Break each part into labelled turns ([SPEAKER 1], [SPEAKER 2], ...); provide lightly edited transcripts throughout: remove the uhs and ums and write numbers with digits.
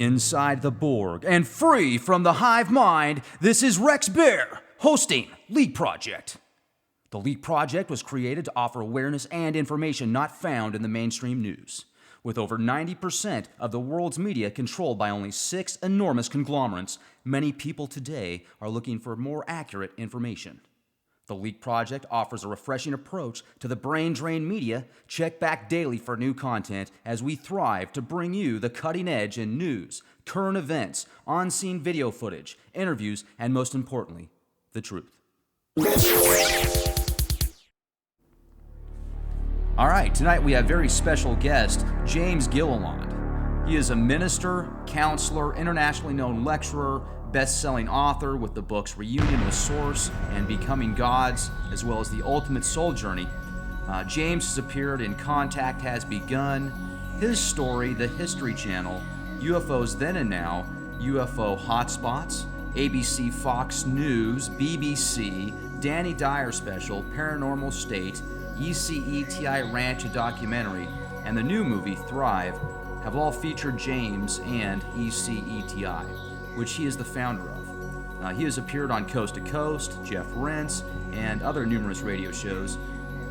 [SPEAKER 1] Inside the Borg and free from the hive mind, this is Rex Bear hosting Leak Project. The Leak Project was created to offer awareness and information not found in the mainstream news. With over 90% of the world's media controlled by only 6 enormous conglomerates, many people today are looking for more accurate information. The Leak Project offers a refreshing approach to the brain-drained media. Check back daily for new content as we thrive to bring you the cutting edge in news, current events, on-scene video footage, interviews, and most importantly, the truth. All right, tonight we have very special guest, James Gilliland. He is a minister, counselor, internationally known lecturer, best-selling author with the books Reunion with Source and Becoming Gods, as well as The Ultimate Soul Journey. James has appeared in Contact Has Begun, His Story, The History Channel, UFOs Then and Now, UFO Hotspots, ABC Fox News, BBC, Danny Dyer Special, Paranormal State, ECETI Ranch, a documentary, and the new movie Thrive have all featured James and ECETI, which he is the founder of. He has appeared on Coast to Coast, Jeff Rentz, and other numerous radio shows.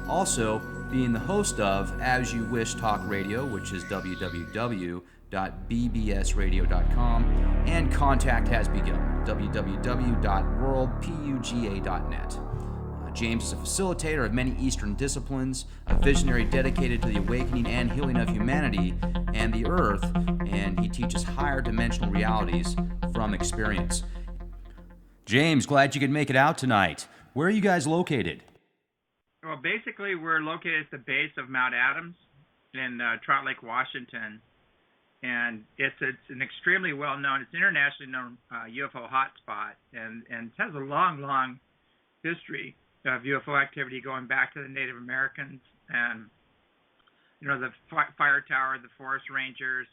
[SPEAKER 1] Also, being the host of As You Wish Talk Radio, which is www.bbsradio.com, and Contact Has Begun, www.worldpuga.net. James is a facilitator of many Eastern disciplines, a visionary dedicated to the awakening and healing of humanity and the earth, and he teaches higher dimensional realities from experience. James, glad you could make it out tonight. Where are you guys located?
[SPEAKER 2] Well, basically, we're located at the base of Mount Adams in Trout Lake, Washington, and it's an extremely well-known, it's an internationally known UFO hotspot, and it has a long history of UFO activity going back to the Native Americans and, the fire tower, the forest rangers.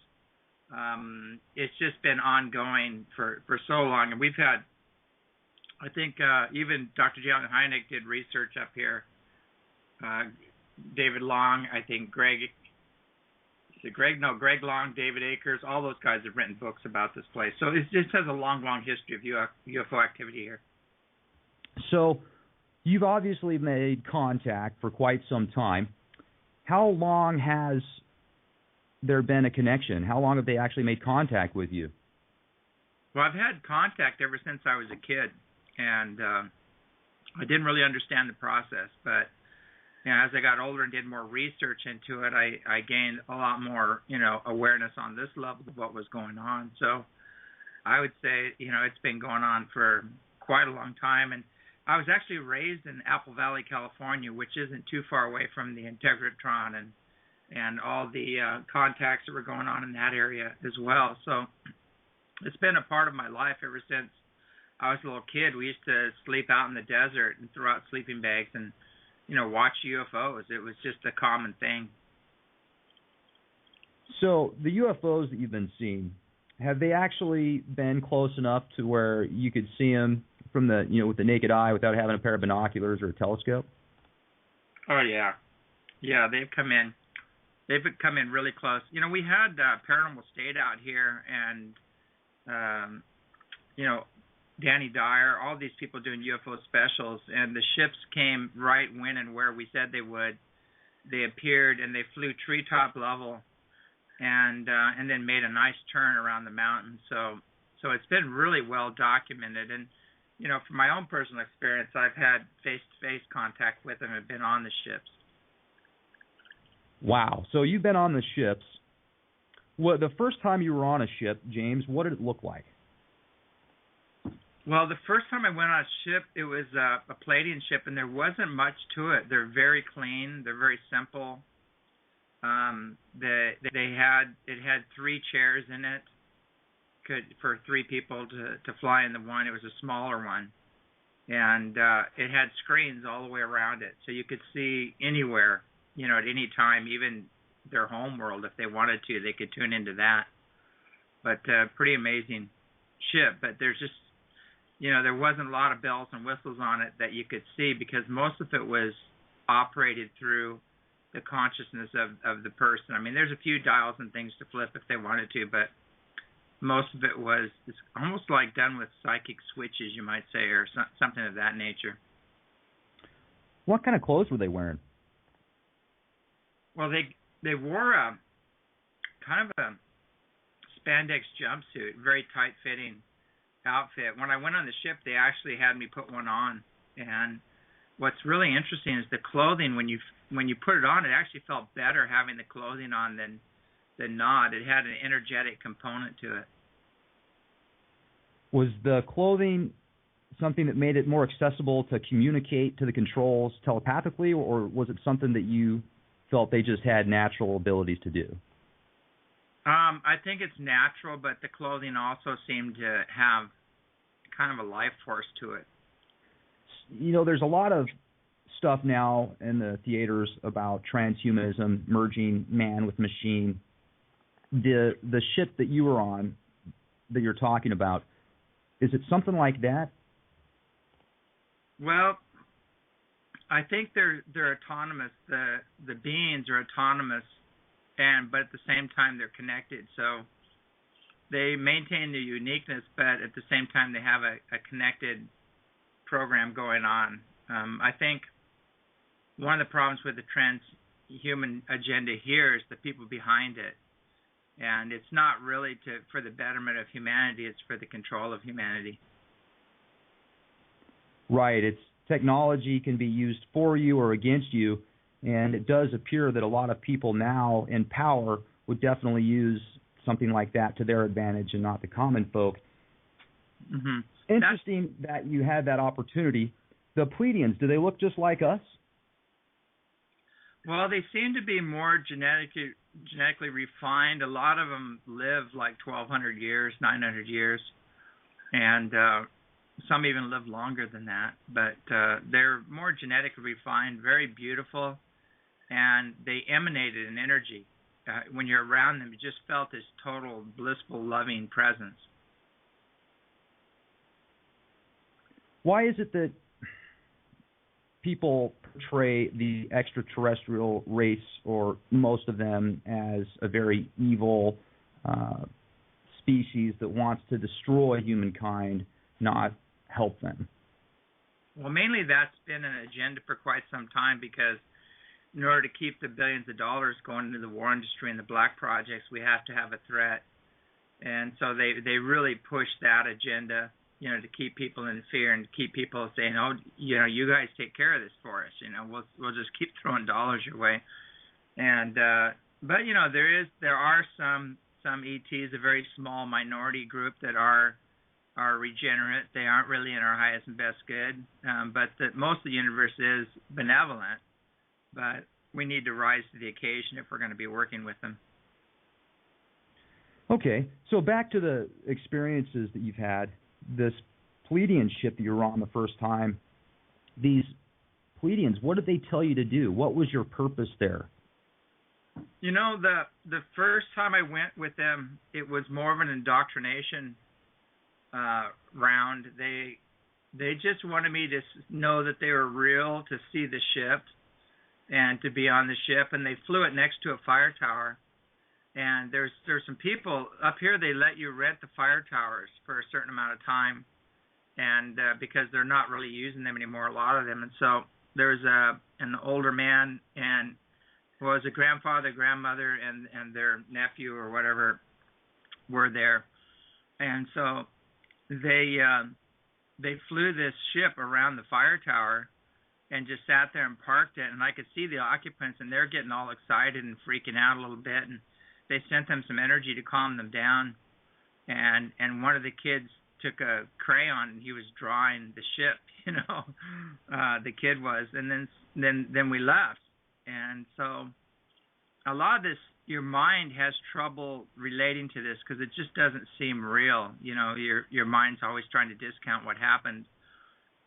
[SPEAKER 2] It's just been ongoing for so long. And we've had, I think, even Dr. Jalen Hynek did research up here. David Long, I think Greg Long, David Akers, all those guys have written books about this place. So it just has a long history of UFO activity here.
[SPEAKER 1] So, you've obviously made contact for quite some time. How long has there been a connection? How long have they actually made contact with you?
[SPEAKER 2] Well, I've had contact ever since I was a kid, and I didn't really understand the process. But as I got older and did more research into it, I gained a lot more, awareness on this level of what was going on. So I would say, it's been going on for quite a long time. And I was actually raised in Apple Valley, California, which isn't too far away from the Integratron and all the contacts that were going on in that area as well. So it's been a part of my life ever since I was a little kid. We used to sleep out in the desert and throw out sleeping bags and, watch UFOs. It was just a common thing.
[SPEAKER 1] So the UFOs that you've been seeing, have they actually been close enough to where you could see them from the, with the naked eye without having a pair of binoculars or a telescope?
[SPEAKER 2] Oh, yeah. Yeah, they've come in. They've come in really close. We had Paranormal State out here and, Danny Dyer, all these people doing UFO specials, and the ships came right when and where we said they would. They appeared, and they flew treetop level and then made a nice turn around the mountain. So it's been really well documented. And from my own personal experience, I've had face-to-face contact with them and been on the ships.
[SPEAKER 1] Wow. So you've been on the ships. Well, the first time you were on a ship, James, what did it look like?
[SPEAKER 2] Well, the first time I went on a ship, it was a Pleiadian ship, and there wasn't much to it. They're very clean. They're very simple. It had 3 chairs in it. For 3 people to fly in the one. It was a smaller one. And it had screens all the way around it. So you could see anywhere, at any time, even their home world. If they wanted to, they could tune into that. But pretty amazing ship. But there's just, there wasn't a lot of bells and whistles on it that you could see because most of it was operated through the consciousness of the person. I mean, there's a few dials and things to flip if they wanted to, but most of it was it's almost like done with psychic switches, you might say, or something of that nature.
[SPEAKER 3] What kind of clothes were they wearing?
[SPEAKER 2] Well, they wore a kind of a spandex jumpsuit, very tight-fitting outfit. When I went on the ship, they actually had me put one on. And what's really interesting is the clothing. When you put it on, it actually felt better having the clothing on than not. It had an energetic component to it.
[SPEAKER 3] Was the clothing something that made it more accessible to communicate to the controls telepathically, or was it something that you felt they just had natural abilities to do?
[SPEAKER 2] I think it's natural, but the clothing also seemed to have kind of a life force to it.
[SPEAKER 3] You know, there's a lot of stuff now in the theaters about transhumanism, merging man with machine. The ship that you were on, that you're talking about, is it something like that?
[SPEAKER 2] Well, I think they're autonomous. The beings are autonomous, but at the same time they're connected. So they maintain their uniqueness, but at the same time they have a connected program going on. I think one of the problems with the transhuman agenda here is the people behind it. And it's not really for the betterment of humanity, it's for the control of humanity.
[SPEAKER 3] Right. It's technology can be used for you or against you, and it does appear that a lot of people now in power would definitely use something like that to their advantage and not the common folk.
[SPEAKER 2] Mm-hmm.
[SPEAKER 3] Interesting that you had that opportunity. The Pleiadians, do they look just like us?
[SPEAKER 2] Well, they seem to be more genetically refined. A lot of them live like 1,200 years, 900 years, and some even live longer than that. But they're more genetically refined, very beautiful, and they emanated an energy. When you're around them, you just felt this total blissful, loving presence.
[SPEAKER 3] Why is it that people portray the extraterrestrial race, or most of them, as a very evil species that wants to destroy humankind, not help them?
[SPEAKER 2] Well, mainly that's been an agenda for quite some time, because in order to keep the billions of dollars going into the war industry and the black projects, we have to have a threat. And so they really push that agenda, to keep people in fear and to keep people saying, oh, you guys take care of this for us. We'll just keep throwing dollars your way. And but there are some ETs, a very small minority group that are regenerate. They aren't really in our highest and best good. But most of the universe is benevolent. But we need to rise to the occasion if we're going to be working with them.
[SPEAKER 3] Okay, so back to the experiences that you've had. This Pleiadian ship that you were on the first time, these Pleiadians, what did they tell you to do? What was your purpose there?
[SPEAKER 2] The first time I went with them, it was more of an indoctrination round. They just wanted me to know that they were real, to see the ship, and to be on the ship. And they flew it next to a fire tower. And there's some people up here, they let you rent the fire towers for a certain amount of time, and because they're not really using them anymore, a lot of them. And so there's an older man, and was a grandfather, grandmother, and their nephew or whatever were there. And so they flew this ship around the fire tower and just sat there and parked it. And I could see the occupants, and they're getting all excited and freaking out a little bit. And they sent them some energy to calm them down. And one of the kids took a crayon and he was drawing the ship, the kid was. And then we left. And so a lot of this, your mind has trouble relating to this because it just doesn't seem real. Your mind's always trying to discount what happened.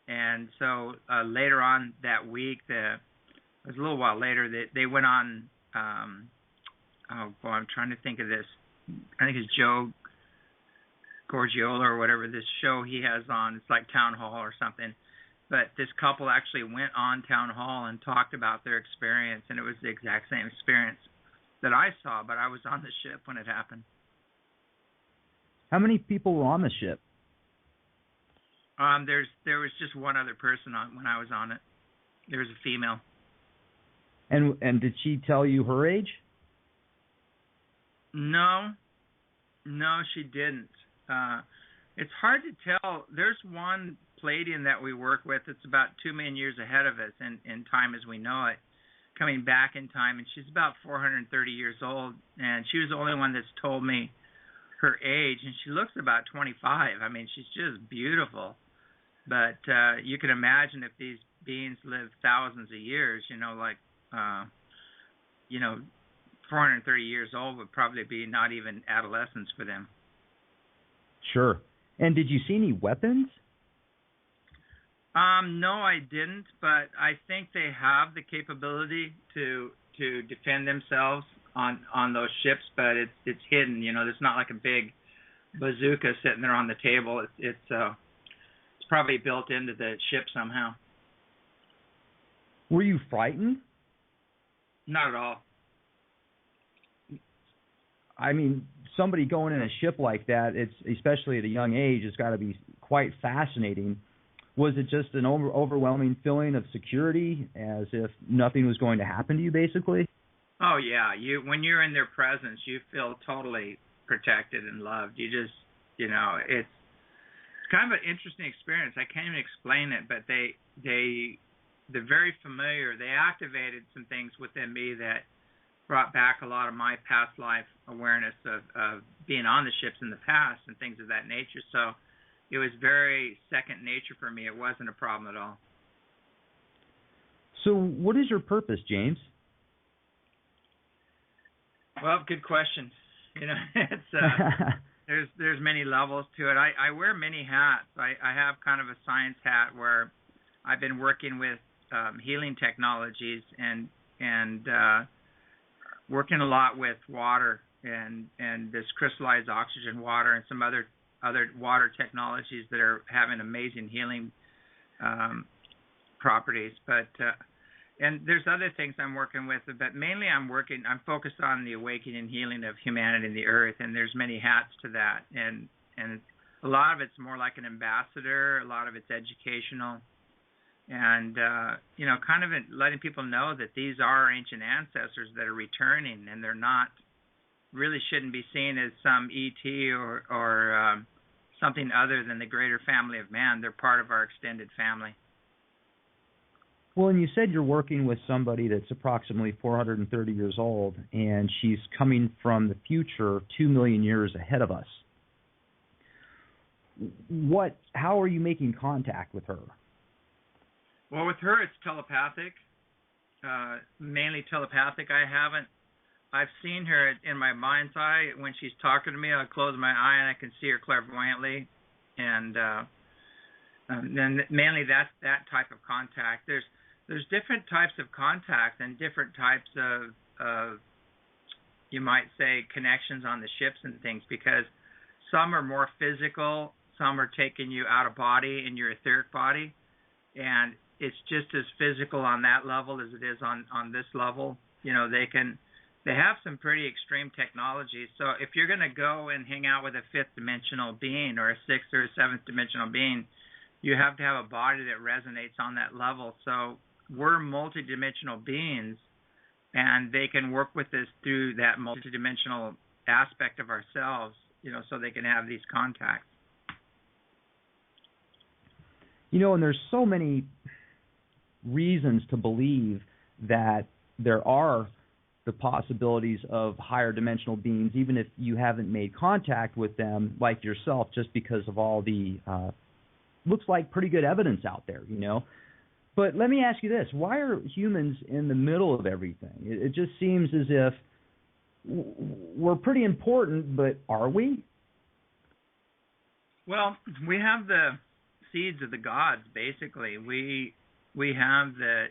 [SPEAKER 2] And so later on that week, it was a little while later, they went on, I'm trying to think of this. I think it's Joe Gorgiola or whatever, this show he has on. It's like Town Hall or something. But this couple actually went on Town Hall and talked about their experience, and it was the exact same experience that I saw, but I was on the ship when it happened.
[SPEAKER 3] How many people were on the ship?
[SPEAKER 2] There was just one other person on when I was on it. There was a female.
[SPEAKER 3] And did she tell you her age?
[SPEAKER 2] No, she didn't. It's hard to tell. There's one Pleiadian that we work with that's about 2 million years ahead of us in time as we know it, coming back in time, and she's about 430 years old, and she was the only one that's told me her age, and she looks about 25. I mean, she's just beautiful. But you can imagine if these beings live thousands of years, 430 years old would probably be not even adolescence for them.
[SPEAKER 3] Sure. And did you see any weapons?
[SPEAKER 2] No, I didn't, but I think they have the capability to defend themselves on those ships, but it's hidden. There's not like a big bazooka sitting there on the table. It's probably built into the ship somehow.
[SPEAKER 3] Were you frightened?
[SPEAKER 2] Not at all.
[SPEAKER 3] I mean, somebody going in a ship like that, it's especially at a young age, it's got to be quite fascinating. Was it just an overwhelming feeling of security, as if nothing was going to happen to you, basically?
[SPEAKER 2] Oh yeah, when you're in their presence, you feel totally protected and loved. You just, it's kind of an interesting experience. I can't even explain it, but they're very familiar. They activated some things within me that brought back a lot of my past life awareness of being on the ships in the past and things of that nature. So it was very second nature for me. It wasn't a problem at all.
[SPEAKER 3] So what is your purpose, James?
[SPEAKER 2] Well, good question. It's there's many levels to it. I wear many hats. I have kind of a science hat where I've been working with healing technologies and working a lot with water and this crystallized oxygen water and some other water technologies that are having amazing healing properties. But and there's other things I'm working with, but mainly I'm focused on the awakening and healing of humanity and the earth, and there's many hats to that. And a lot of it's more like an ambassador, a lot of it's educational, and kind of letting people know that these are ancient ancestors that are returning, and they're not, really shouldn't be seen as some ET or something other than the greater family of man. They're part of our extended family.
[SPEAKER 3] Well, and you said you're working with somebody that's approximately 430 years old, and she's coming from the future 2 million years ahead of us. How are you making contact with her?
[SPEAKER 2] Well, with her, it's telepathic, mainly telepathic. I've seen her in my mind's eye. When she's talking to me, I close my eye and I can see her clairvoyantly, and then mainly that's that type of contact. There's different types of contact and different types of you might say connections on the ships and things, because some are more physical, some are taking you out of body in your etheric body, and it's just as physical on that level as it is on this level. They have some pretty extreme technology. So if you're going to go and hang out with a fifth dimensional being or a sixth or a seventh dimensional being, you have to have a body that resonates on that level. So we're multidimensional beings, and they can work with us through that multidimensional aspect of ourselves, so they can have these contacts.
[SPEAKER 3] And there's so many reasons to believe that there are the possibilities of higher dimensional beings, even if you haven't made contact with them like yourself, just because of all the looks like pretty good evidence out there, But let me ask you this. Why are humans in the middle of everything? It just seems as if we're pretty important, but are we?
[SPEAKER 2] Well, we have the seeds of the gods, basically. We have the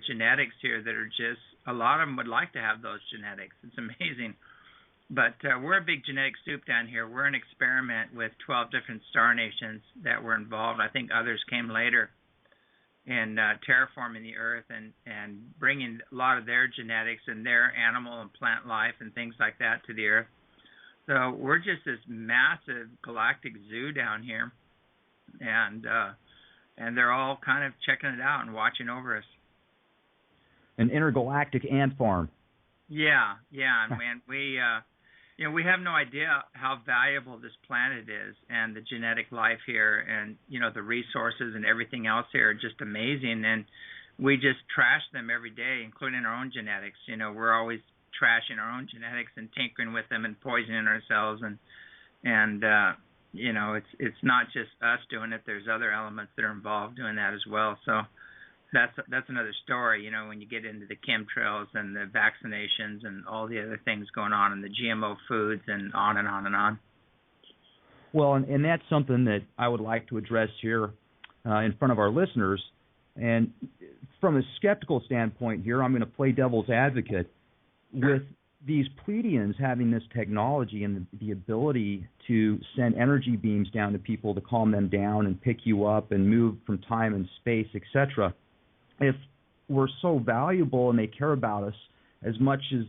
[SPEAKER 2] genetics here that are just, a lot of them would like to have those genetics. It's amazing. But we're a big genetic soup down here. We're an experiment with 12 different star nations that were involved. I think others came later in terraforming the earth and bringing a lot of their genetics and their animal and plant life and things like that to the earth. So we're just this massive galactic zoo down here, and they're all kind of checking it out and watching over us.
[SPEAKER 3] An intergalactic ant farm.
[SPEAKER 2] Yeah, and man, we we have no idea how valuable this planet is, and the genetic life here, and the resources and everything else here are just amazing, and we just trash them every day, including our own genetics. We're always trashing our own genetics and tinkering with them and poisoning ourselves, and it's not just us doing it. There's other elements that are involved doing that as well. So that's another story. When you get into the chemtrails and the vaccinations and all the other things going on, and the GMO foods, and on and on and on.
[SPEAKER 3] Well, and that's something that I would like to address here in front of our listeners. And from a skeptical standpoint here, I'm going to play devil's advocate.
[SPEAKER 2] Sure.
[SPEAKER 3] With these Pleiadians having this technology and the ability to send energy beams down to people to calm them down and pick you up and move from time and space, etc., if we're so valuable and they care about us as much as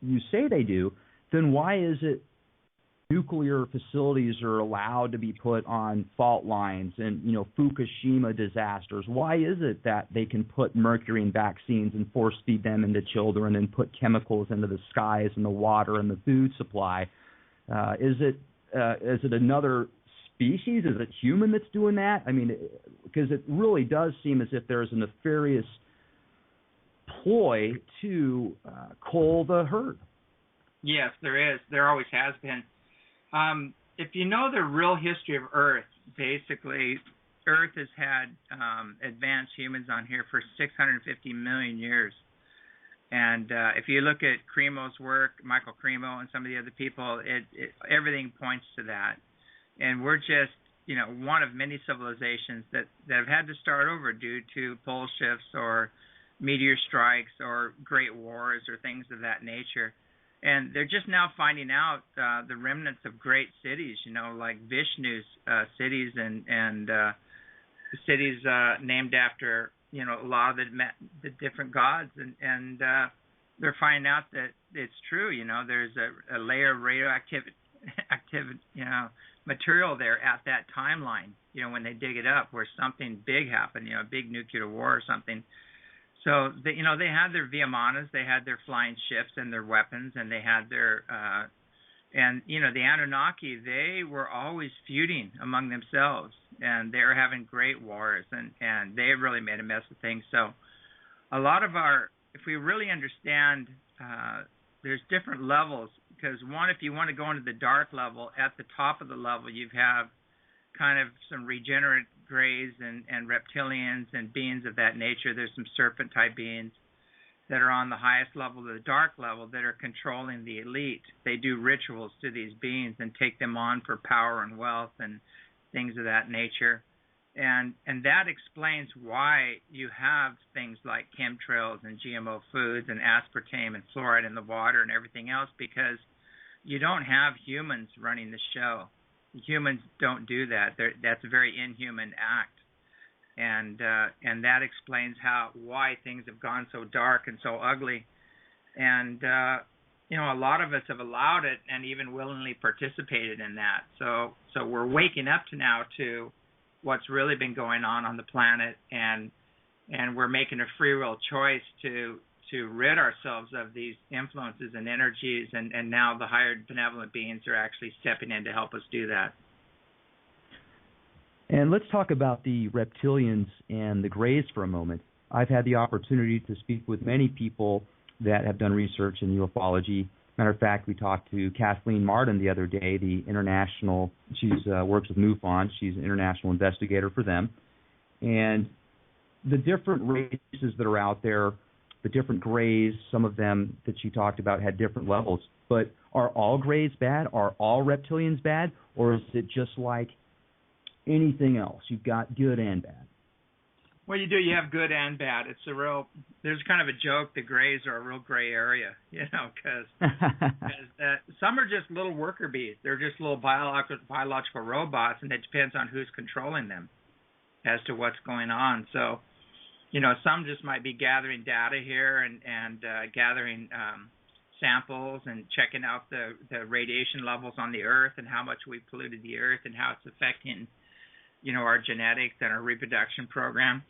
[SPEAKER 3] you say they do, then why is it nuclear facilities are allowed to be put on fault lines and, Fukushima disasters? Why is it that they can put mercury in vaccines and force feed them into children and put chemicals into the skies and the water and the food supply? Is it another species? Is it human that's doing that? I mean, because it really does seem as if there's a nefarious ploy to cull the herd.
[SPEAKER 2] Yes, there is. There always has been. If you know the real history of Earth, basically, Earth has had advanced humans on here for 650 million years. And if you look at Cremo's work, Michael Cremo and some of the other people, everything points to that. And we're just, one of many civilizations that have had to start over due to pole shifts or meteor strikes or great wars or things of that nature. And they're just now finding out the remnants of great cities, like Vishnu's cities and cities named after, a lot of the different gods. And they're finding out that it's true. There's a layer of radioactive material there at that timeline, when they dig it up, where something big happened, a big nuclear war or something. So, they had their Vimanas, they had their flying ships and their weapons, and they had their, the Anunnaki, they were always feuding among themselves, and they were having great wars, and they really made a mess of things. So, a lot of if we really understand, there's different levels, because one, if you want to go into the dark level, at the top of the level, you have kind of some regenerate greys and reptilians and beings of that nature. There's some serpent-type beings that are on the highest level, the dark level, that are controlling the elite. They do rituals to these beings and take them on for power and wealth and things of that nature. And that explains why you have things like chemtrails and GMO foods and aspartame and fluoride in the water and everything else, because you don't have humans running the show. Humans don't do that. That's a very inhuman act, and that explains why things have gone so dark and so ugly. And a lot of us have allowed it and even willingly participated in that. So we're waking up to what's really been going on the planet, and we're making a free will choice to rid ourselves of these influences and energies, and now the higher benevolent beings are actually stepping in to help us do that.
[SPEAKER 3] And let's talk about the reptilians and the greys for a moment. I've had the opportunity to speak with many people that have done research in ufology. Matter of fact, we talked to Kathleen Martin the other day, she's works with MUFON. She's an international investigator for them. And the different races that are out there, the different greys, some of them that she talked about had different levels. But are all greys bad? Are all reptilians bad? Or is it just like anything else? You've got good and bad.
[SPEAKER 2] Well, you do. You have good and bad. There's kind of a joke, the greys are a real gray area, because some are just little worker bees. They're just little biological robots, and it depends on who's controlling them as to what's going on. So, some just might be gathering data here and gathering samples and checking out the radiation levels on the Earth and how much we polluted the Earth and how it's affecting, our genetics and our reproduction program.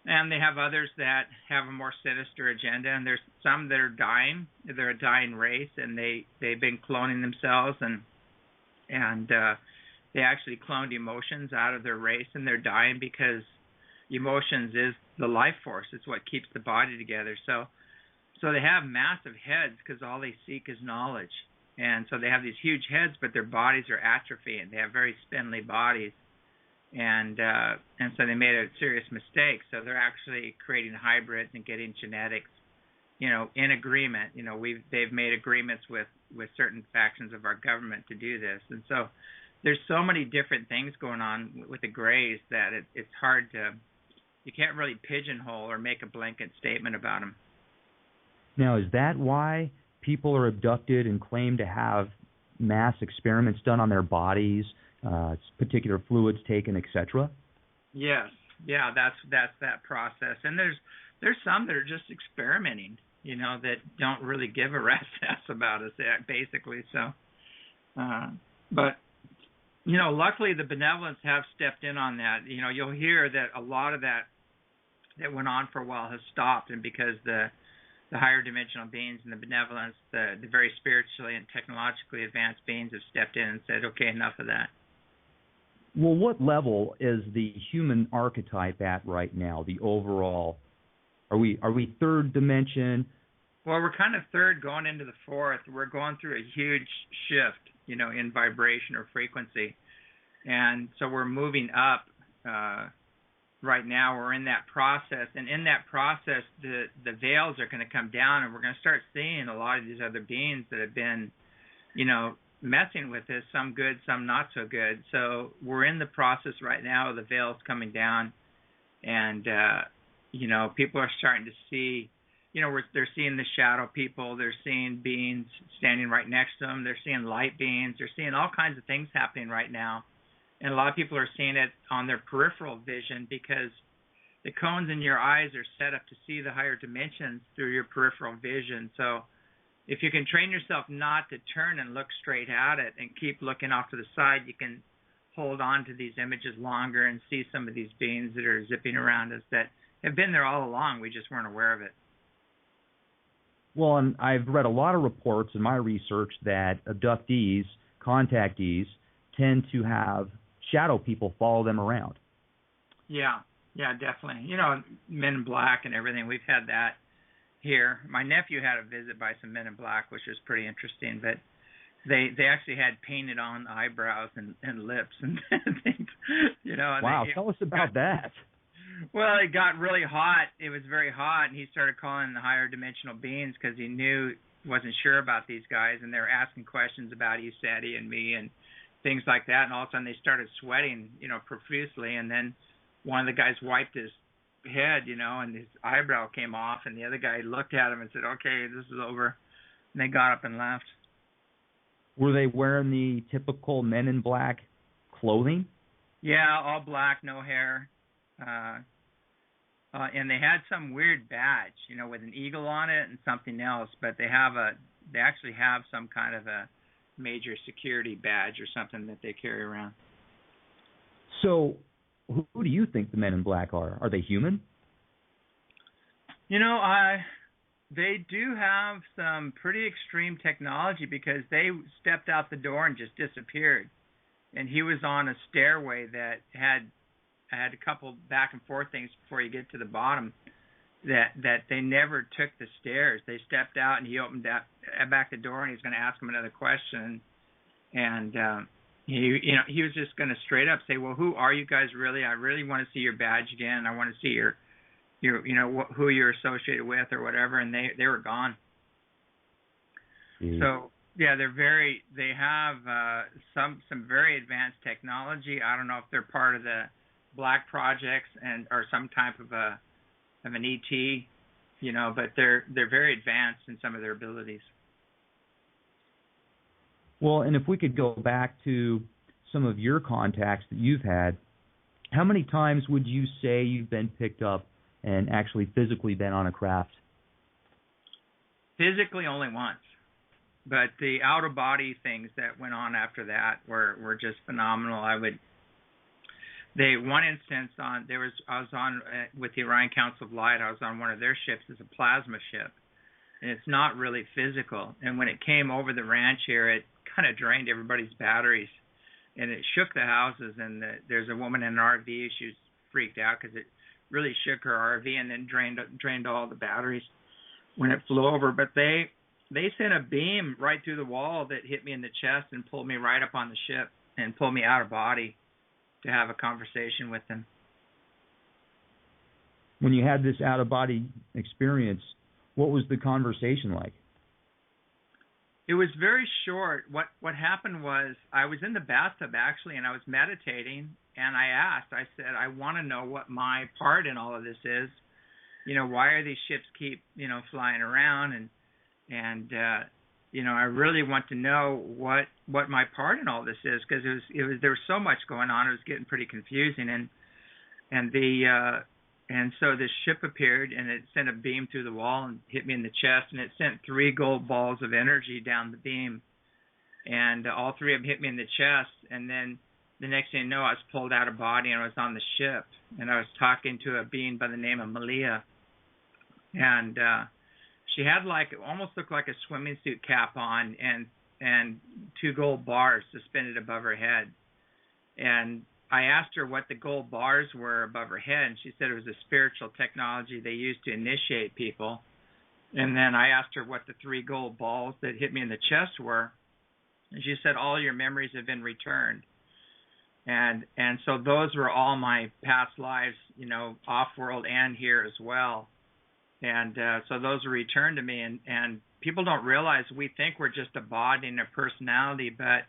[SPEAKER 2] And they have others that have a more sinister agenda, and there's some that are dying. They're a dying race, and they've been cloning themselves, and they actually cloned emotions out of their race, and they're dying because emotions is the life force. It's what keeps the body together. So they have massive heads because all they seek is knowledge, and so they have these huge heads, but their bodies are atrophying. They have very spindly bodies. And so they made a serious mistake. So they're actually creating hybrids and getting genetics, in agreement. They've made agreements with certain factions of our government to do this. And so there's so many different things going on with the Greys that it's hard you can't really pigeonhole or make a blanket statement about them.
[SPEAKER 3] Now, is that why people are abducted and claim to have mass experiments done on their bodies? Particular fluids taken, etc.
[SPEAKER 2] Yes, yeah, that's that process. And there's some that are just experimenting, that don't really give a rat's ass about us, basically. So, but luckily the Benevolents have stepped in on that. You'll hear that a lot of that went on for a while has stopped, and because the higher dimensional beings and the Benevolents, the very spiritually and technologically advanced beings have stepped in and said, okay, enough of that.
[SPEAKER 3] Well, what level is the human archetype at right now? The overall, are we third dimension?
[SPEAKER 2] Well, we're kind of third going into the fourth. We're going through a huge shift, in vibration or frequency, and so we're moving up. Right now, we're in that process, and in that process, the veils are going to come down, and we're going to start seeing a lot of these other beings that have been, messing with us, some good, some not so good. So we're in the process right now of the veils coming down, and people are starting to see, they're seeing the shadow people, they're seeing beings standing right next to them, they're seeing light beings, they're seeing all kinds of things happening right now, and a lot of people are seeing it on their peripheral vision because the cones in your eyes are set up to see the higher dimensions through your peripheral vision. So if you can train yourself not to turn and look straight at it and keep looking off to the side, you can hold on to these images longer and see some of these beings that are zipping around us that have been there all along. We just weren't aware of it.
[SPEAKER 3] Well, and I've read a lot of reports in my research that abductees, contactees, tend to have shadow people follow them around. Yeah,
[SPEAKER 2] definitely. Men in Black and everything. We've had that here. My nephew had a visit by some men in Black, which was pretty interesting, but they actually had painted on eyebrows and lips and things,
[SPEAKER 3] Wow, tell us about that.
[SPEAKER 2] Well, it got really hot. It was very hot, and he started calling the higher dimensional beings because he wasn't sure about these guys, and they were asking questions about ECETI and me and things like that, and all of a sudden they started sweating, profusely, and then one of the guys wiped his head, and his eyebrow came off, and the other guy looked at him and said, okay, this is over, and they got up and left.
[SPEAKER 3] Were they wearing the typical Men in Black clothing?
[SPEAKER 2] Yeah, all black, no hair, and they had some weird badge, with an eagle on it and something else, but they actually have some kind of a major security badge or something that they carry around.
[SPEAKER 3] So who do you think the Men in Black are? Are they human?
[SPEAKER 2] They do have some pretty extreme technology because they stepped out the door and just disappeared. And he was on a stairway that had a couple back and forth things before you get to the bottom. That they never took the stairs. They stepped out and he opened back the door and he's going to ask them another question. And he was just going to straight up say, well, who are you guys really? I really want to see your badge again. I want to see your who you're associated with or whatever. And they were gone. So yeah, they have some very advanced technology. I don't know if they're part of the Black projects or some type of an ET, but they're very advanced in some of their abilities.
[SPEAKER 3] Well, and if we could go back to some of your contacts that you've had, how many times would you say you've been picked up and actually physically been on a craft?
[SPEAKER 2] Physically only once. But the out of body things that went on after that were just phenomenal. One instance I was on with the Orion Council of Light. I was on one of their ships. It's a plasma ship, and it's not really physical. And when it came over the ranch here, it kind of drained everybody's batteries, and it shook the houses. And there's a woman in an RV. She was freaked out because it really shook her RV and then drained all the batteries when it flew over. But they sent a beam right through the wall that hit me in the chest and pulled me right up on the ship and pulled me out of body to have a conversation with them.
[SPEAKER 3] When you had this out-of-body experience, what was the conversation like?
[SPEAKER 2] It was very short. What happened was I was in the bathtub, actually, and I was meditating, and I said, I want to know what my part in all of this is. Why are these ships keep, flying around? And I really want to know what my part in all this is, because there was so much going on. It was getting pretty confusing, and so this ship appeared, and it sent a beam through the wall and hit me in the chest, and it sent 3 gold balls of energy down the beam, and all 3 of them hit me in the chest. And then the next thing you know, I was pulled out of body, and I was on the ship, and I was talking to a being by the name of Malia, and she had almost looked like a swimming suit cap on, and 2 gold bars suspended above her head. And I asked her what the gold bars were above her head, and she said it was a spiritual technology they used to initiate people. And then I asked her what the 3 gold balls that hit me in the chest were, and she said all your memories have been returned. And so those were all my past lives, off-world and here as well. And so those were returned to me, and people don't realize we think we're just a body and a personality, but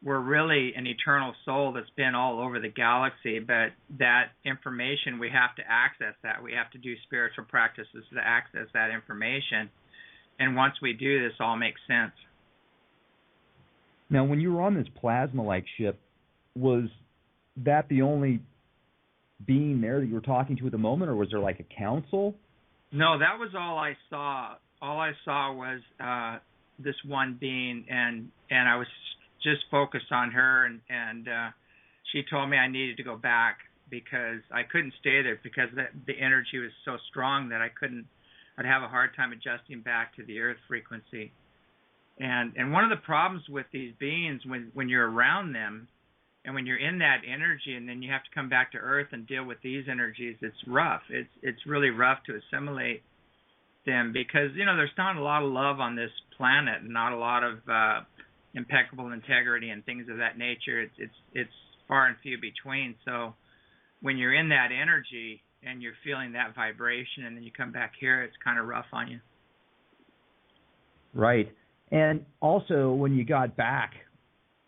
[SPEAKER 2] we're really an eternal soul that's been all over the galaxy. But that information, we have to access that. We have to do spiritual practices to access that information. And once we do, this all makes sense.
[SPEAKER 3] Now, when you were on this plasma-like ship, was that the only being there that you were talking to at the moment, or was there like a council?
[SPEAKER 2] No, that was all I saw. All I saw was this one being, and I was just focused on her, and she told me I needed to go back because I couldn't stay there because the energy was so strong that I'd have a hard time adjusting back to the earth frequency. And one of the problems with these beings when you're around them and when you're in that energy and then you have to come back to earth and deal with these energies, it's rough. It's really rough to assimilate them because, there's not a lot of love on this planet and not a lot of impeccable integrity and things of that nature. It's far and few between. So when you're in that energy and you're feeling that vibration and then you come back here, it's kind of rough on you.
[SPEAKER 3] Right. And also when you got back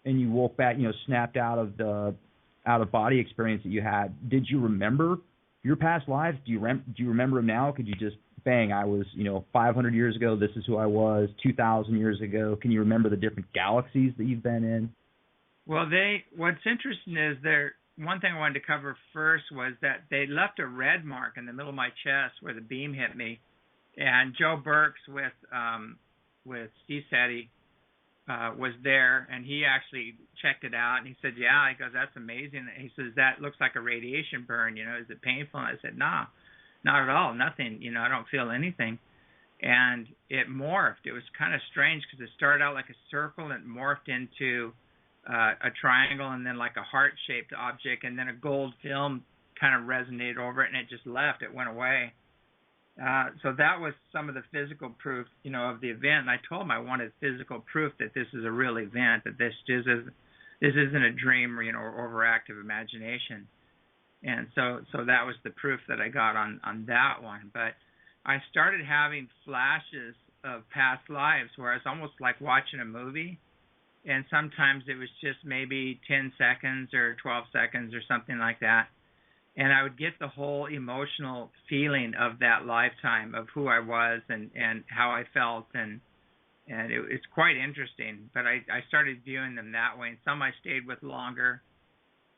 [SPEAKER 3] and you woke back, snapped out of the out-of-body experience that you had, did you remember your past lives? Do you remember them now? Could you just, bang, I was, 500 years ago, this is who I was, 2,000 years ago. Can you remember the different galaxies that you've been in?
[SPEAKER 2] Well, what's interesting is one thing I wanted to cover first was that they left a red mark in the middle of my chest where the beam hit me. And Joe Burks with ECETI was there, and he actually checked it out, and he said, yeah, he goes, that's amazing. And he says, that looks like a radiation burn, is it painful? And I said, no, not at all, nothing, I don't feel anything. And it morphed. It was kind of strange because it started out like a circle and it morphed into a triangle and then like a heart-shaped object, and then a gold film kind of resonated over it, and it just left. It went away. So that was some of the physical proof, of the event. And I told him I wanted physical proof that this is a real event, that this isn't a dream or overactive imagination. And so that was the proof that I got on that one. But I started having flashes of past lives where I was almost like watching a movie, and sometimes it was just maybe 10 seconds or 12 seconds or something like that. And I would get the whole emotional feeling of that lifetime of who I was and how I felt, and it's quite interesting. But I started viewing them that way, and some I stayed with longer.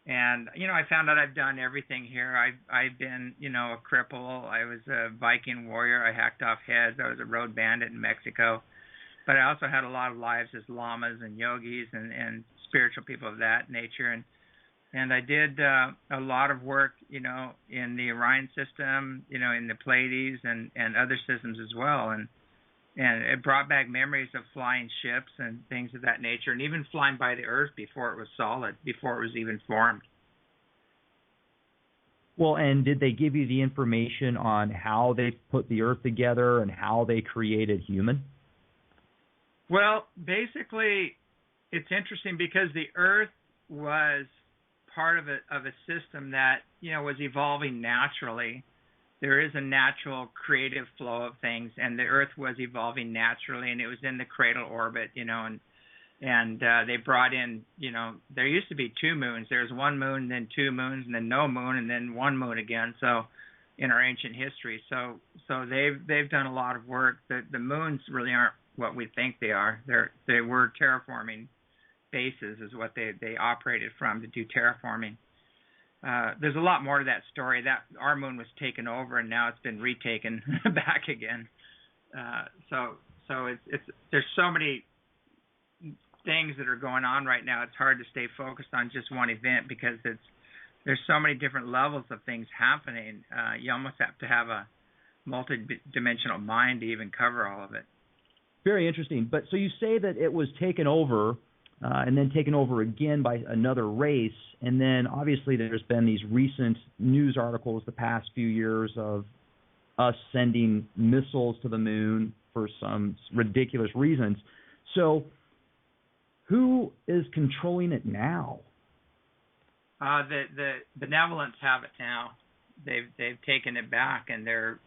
[SPEAKER 2] And I found out I've done everything here. I've been a cripple. I was a Viking warrior. I hacked off heads. I was a road bandit in Mexico. but I also had a lot of lives as lamas and yogis and spiritual people of that nature. And I did a lot of work, in the Orion system, in the Pleiades and other systems as well. And it brought back memories of flying ships and things of that nature, and even flying by the Earth before it was solid, before it was even formed.
[SPEAKER 3] Well, and did they give you the information on how they put the Earth together and how they created human?
[SPEAKER 2] Well, basically, it's interesting because the Earth was part of a system that, was evolving naturally. There is a natural creative flow of things, and the Earth was evolving naturally, and it was in the cradle orbit, and they brought in, there used to be 2 moons. There was 1 moon, then 2 moons, and then no moon, and then 1 moon again. So, in our ancient history, so they've done a lot of work. The moons really aren't what we think they are. They were terraforming bases, is what they operated from to do terraforming. There's a lot more to that story. That our moon was taken over, and now it's been retaken back again. So it's there's so many things that are going on right now. It's hard to stay focused on just one event because there's so many different levels of things happening. You almost have to have a multi-dimensional mind to even cover all of it.
[SPEAKER 3] Very interesting. But so you say that it was taken over and then taken over again by another race, and then obviously there's been these recent news articles the past few years of us sending missiles to the moon for some ridiculous reasons. So who is controlling it now?
[SPEAKER 2] The Benevolents have it now. They've taken it back, and they're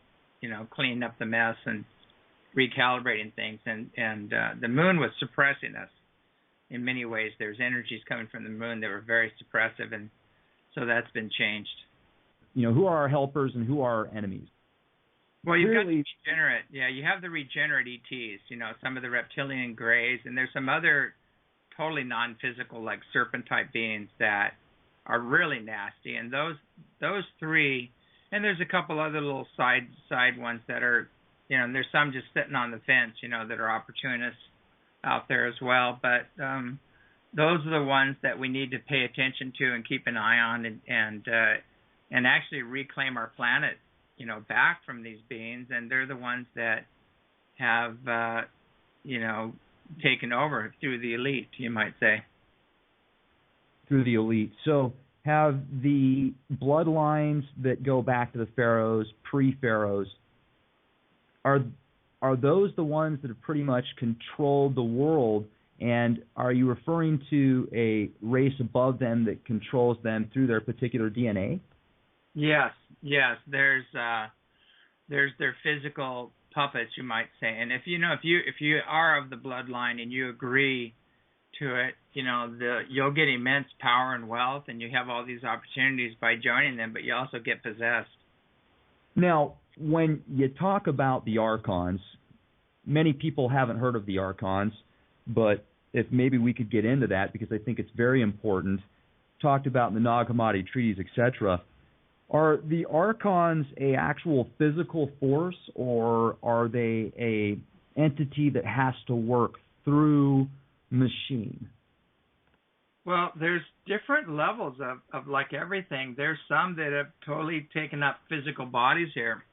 [SPEAKER 2] cleaning up the mess and recalibrating things. And the moon was suppressing us in many ways. There's energies coming from the moon that were very suppressive, and so that's been changed.
[SPEAKER 3] Who are our helpers and who are our enemies?
[SPEAKER 2] Well, you've got the regenerate. Yeah, you have the regenerate ETs, some of the reptilian grays, and there's some other totally non-physical, like serpent-type beings that are really nasty. And those 3, and there's a couple other little side ones that are, and there's some just sitting on the fence, that are opportunists out there as well. But those are the ones that we need to pay attention to and keep an eye on, and actually reclaim our planet, back from these beings. And they're the ones that have, taken over through the elite, you might say.
[SPEAKER 3] Through the elite. So have the bloodlines that go back to the pharaohs, pre-pharaohs, are those the ones that have pretty much controlled the world? And are you referring to a race above them that controls them through their particular DNA? Yes.
[SPEAKER 2] There's their physical puppets, you might say. And if you are of the bloodline and you agree to it, you'll get immense power and wealth, and you have all these opportunities by joining them, but you also get possessed.
[SPEAKER 3] Now, when you talk about the Archons, many people haven't heard of the Archons, but if maybe we could get into that, because I think it's very important, talked about in the Nag Hammadi treaties, etc. Are the Archons a actual physical force, or are they a entity that has to work through machine?
[SPEAKER 2] Well, there's different levels of like everything. There's some that have totally taken up physical bodies here.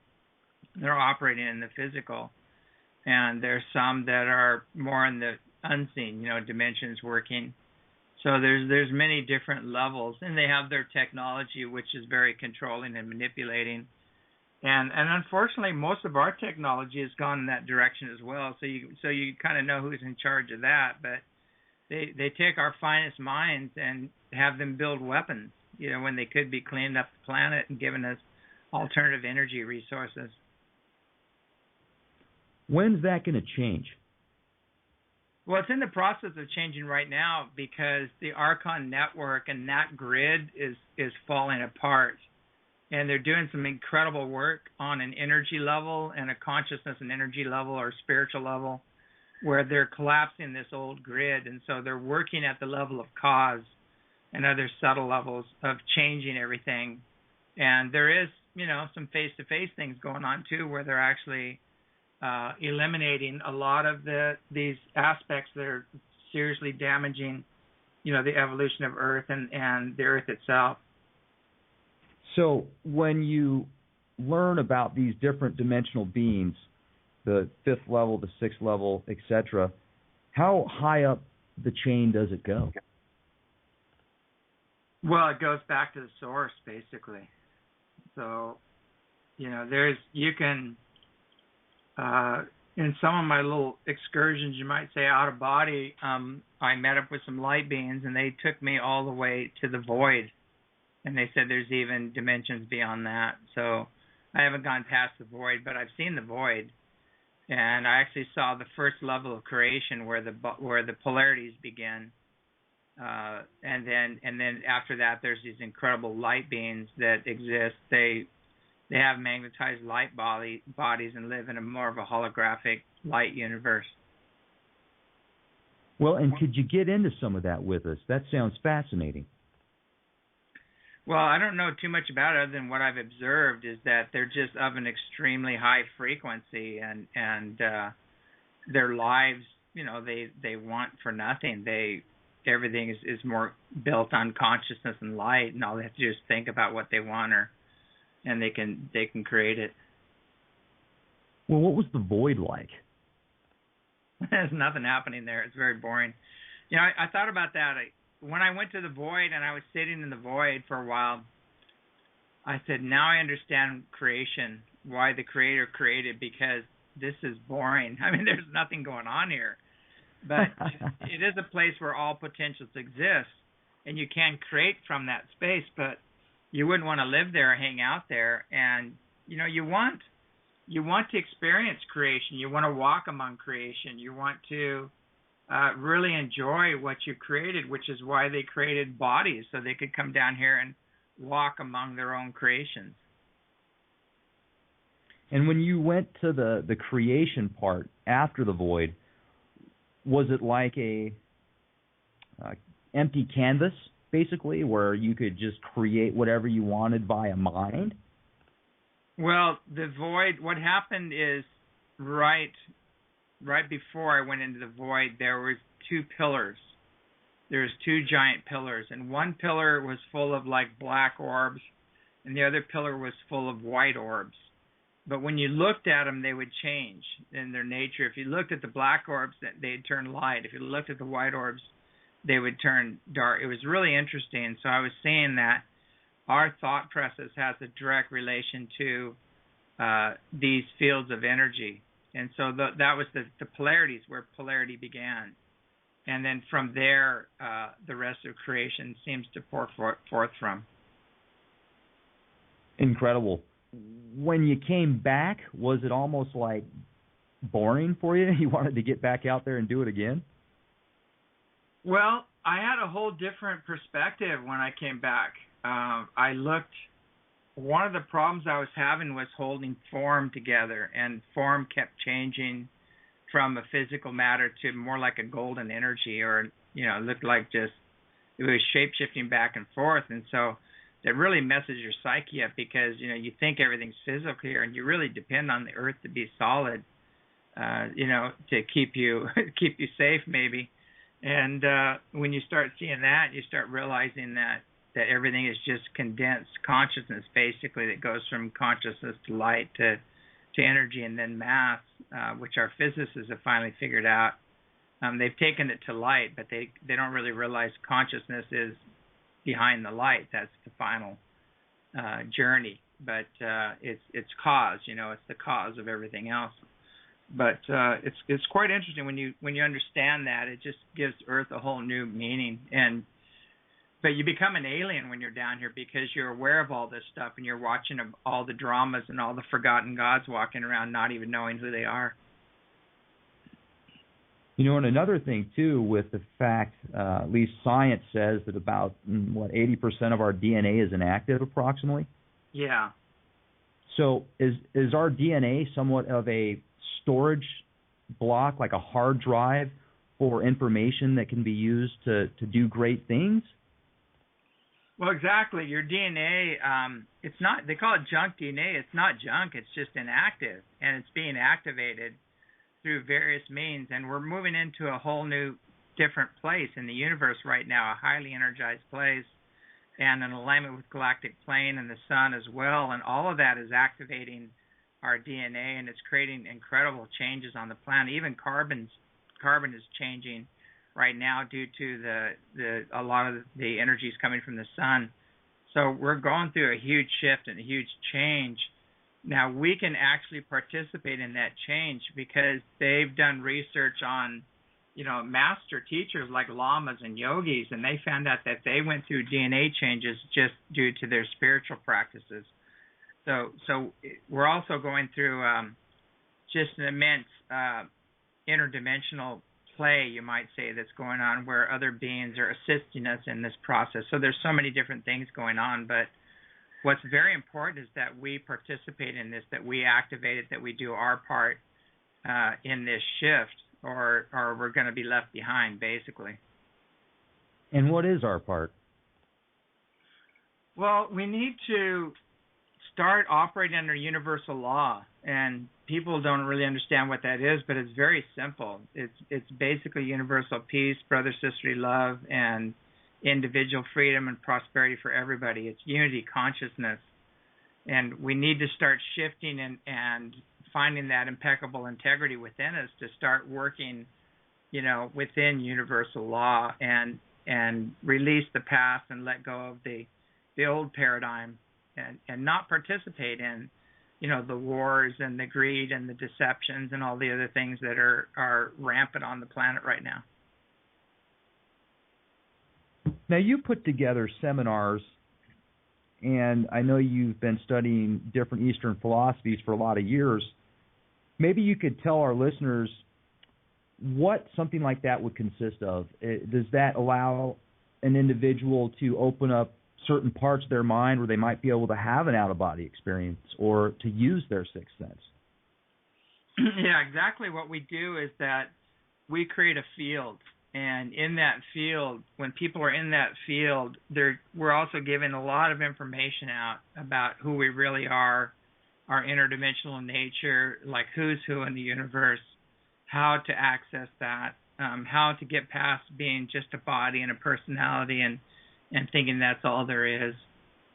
[SPEAKER 2] They're operating in the physical. And there's some that are more in the unseen, dimensions working. So there's many different levels, and they have their technology, which is very controlling and manipulating. And unfortunately, most of our technology has gone in that direction as well. So you kind of know who's in charge of that. But they take our finest minds and have them build weapons, when they could be cleaning up the planet and giving us alternative energy resources.
[SPEAKER 3] When's that going to change?
[SPEAKER 2] Well, it's in the process of changing right now because the Archon network and that grid is falling apart. And they're doing some incredible work on an energy level and a consciousness and energy level or spiritual level where they're collapsing this old grid. And so they're working at the level of cause and other subtle levels of changing everything. And there is, some face-to-face things going on, too, where they're actually eliminating a lot of these aspects that are seriously damaging, the evolution of Earth and the Earth itself.
[SPEAKER 3] So when you learn about these different dimensional beings, the 5th level, the 6th level, etc., how high up the chain does it go?
[SPEAKER 2] Well, it goes back to the source, basically. So, in some of my little excursions, you might say out of body, I met up with some light beings, and they took me all the way to the void. And they said there's even dimensions beyond that. So I haven't gone past the void, but I've seen the void. And I actually saw the first level of creation where the polarities begin. And then after that, there's these incredible light beings that exist. They have magnetized light bodies and live in a more of a holographic light universe.
[SPEAKER 3] Well, and could you get into some of that with us? That sounds fascinating.
[SPEAKER 2] Well, I don't know too much about it other than what I've observed is that they're just of an extremely high frequency, and their lives, they want for nothing. Everything is more built on consciousness and light, and all they have to do is think about what they want, and they can create it.
[SPEAKER 3] Well, what was the void like?
[SPEAKER 2] There's nothing happening there. It's very boring. I thought about that. When I went to the void and I was sitting in the void for a while, I said, now I understand creation, why the Creator created, because this is boring. I mean, there's nothing going on here. But it is a place where all potentials exist, and you can create from that space, but you wouldn't want to live there or hang out there. And, you want to experience creation. You want to walk among creation. You want to really enjoy what you created, which is why they created bodies, so they could come down here and walk among their own creations.
[SPEAKER 3] And when you went to the creation part after the void, was it like a empty canvas, basically, where you could just create whatever you wanted via mind?
[SPEAKER 2] Well, the void, what happened is right before I went into the void, there were 2 pillars. There's 2 giant pillars, and one pillar was full of like black orbs, and the other pillar was full of white orbs. But when you looked at them, they would change in their nature. If you looked at the black orbs, they'd turn light. If you looked at the white orbs, they would turn dark. It was really interesting. So I was saying that our thought process has a direct relation to these fields of energy. And so that was the polarities, where polarity began. And then from there, the rest of creation seems to pour forth from.
[SPEAKER 3] Incredible. When you came back, was it almost like boring for you? You wanted to get back out there and do it again?
[SPEAKER 2] Well, I had a whole different perspective when I came back. One of the problems I was having was holding form together, and form kept changing from a physical matter to more like a golden energy, or, it looked like just, it was shape-shifting back and forth. And so that really messes your psyche up, because, you think everything's physical here, and you really depend on the earth to be solid, to keep you safe maybe. And when you start seeing that, you start realizing that everything is just condensed consciousness, basically, that goes from consciousness to light to energy and then mass, which our physicists have finally figured out. They've taken it to light, but they don't really realize consciousness is behind the light. That's the final journey. But it's cause, it's the cause of everything else. But it's quite interesting when you understand that. It just gives Earth a whole new meaning. But you become an alien when you're down here, because you're aware of all this stuff, and you're watching all the dramas and all the forgotten gods walking around not even knowing who they are.
[SPEAKER 3] And another thing, too, with the fact, at least science says that about, 80% of our DNA is inactive, approximately?
[SPEAKER 2] Yeah.
[SPEAKER 3] So is our DNA somewhat of a storage block, like a hard drive for information that can be used to do great things?
[SPEAKER 2] Well, exactly. Your DNA, it's not, they call it junk DNA. It's not junk. It's just inactive, and it's being activated through various means. And we're moving into a whole new, different place in the universe right now, a highly energized place, and in alignment with galactic plane and the sun as well. And all of that is activating our DNA, and it's creating incredible changes on the planet. Even carbon is changing right now due to a lot of the energies coming from the sun. So we're going through a huge shift and a huge change. Now we can actually participate in that change because they've done research on, master teachers like lamas and yogis, and they found out that they went through DNA changes just due to their spiritual practices. So we're also going through just an immense interdimensional play, you might say, that's going on where other beings are assisting us in this process. So there's so many different things going on, but what's very important is that we participate in this, that we activate it, that we do our part in this shift, or we're going to be left behind, basically.
[SPEAKER 3] And what is our part?
[SPEAKER 2] Well, we need to start operating under universal law, and people don't really understand what that is, but it's very simple. It's basically universal peace, brother, sisterly love, and individual freedom and prosperity for everybody. It's unity consciousness, and we need to start shifting and finding that impeccable integrity within us to start working, within universal law and release the past and let go of the old paradigm and not participate in, the wars and the greed and the deceptions and all the other things that are rampant on the planet right now.
[SPEAKER 3] Now, you put together seminars, and I know you've been studying different Eastern philosophies for a lot of years. Maybe you could tell our listeners what something like that would consist of. Does that allow an individual to open up certain parts of their mind where they might be able to have an out-of-body experience or to use their sixth sense?
[SPEAKER 2] Yeah, exactly. What we do is that we create a field, and in that field, when people are in that field, we're also giving a lot of information out about who we really are, our interdimensional nature, like who's who in the universe, how to access that, how to get past being just a body and a personality and thinking that's all there is.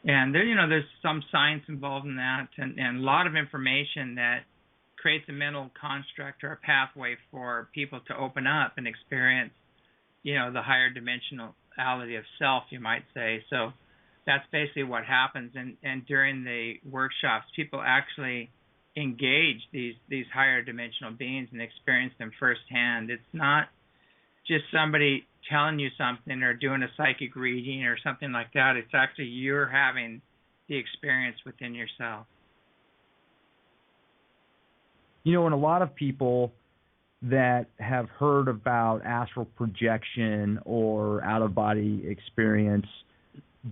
[SPEAKER 2] And there's some science involved in that, and a lot of information that creates a mental construct or a pathway for people to open up and experience, the higher dimensionality of self, you might say. So that's basically what happens. And during the workshops, people actually engage these higher dimensional beings and experience them firsthand. It's not just somebody telling you something or doing a psychic reading or something like that. It's actually you're having the experience within yourself.
[SPEAKER 3] And a lot of people that have heard about astral projection or out-of-body experience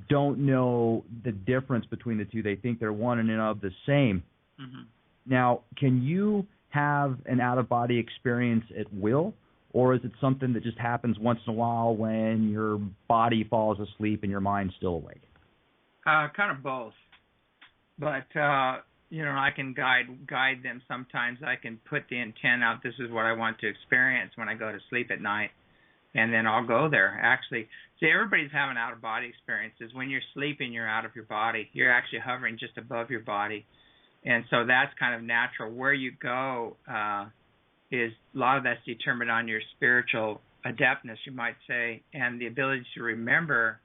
[SPEAKER 3] don't know the difference between the two. They think they're one and of the same.
[SPEAKER 2] Mm-hmm.
[SPEAKER 3] Now, can you have an out-of-body experience at will, or is it something that just happens once in a while when your body falls asleep and your mind's still awake?
[SPEAKER 2] Kind of both. But, I can guide them sometimes. I can put the intent out, this is what I want to experience when I go to sleep at night, and then I'll go there. Actually, see, everybody's having out-of-body experiences. When you're sleeping, you're out of your body. You're actually hovering just above your body. And so that's kind of natural. Where you go is a lot of that's determined on your spiritual adeptness, you might say, and the ability to remember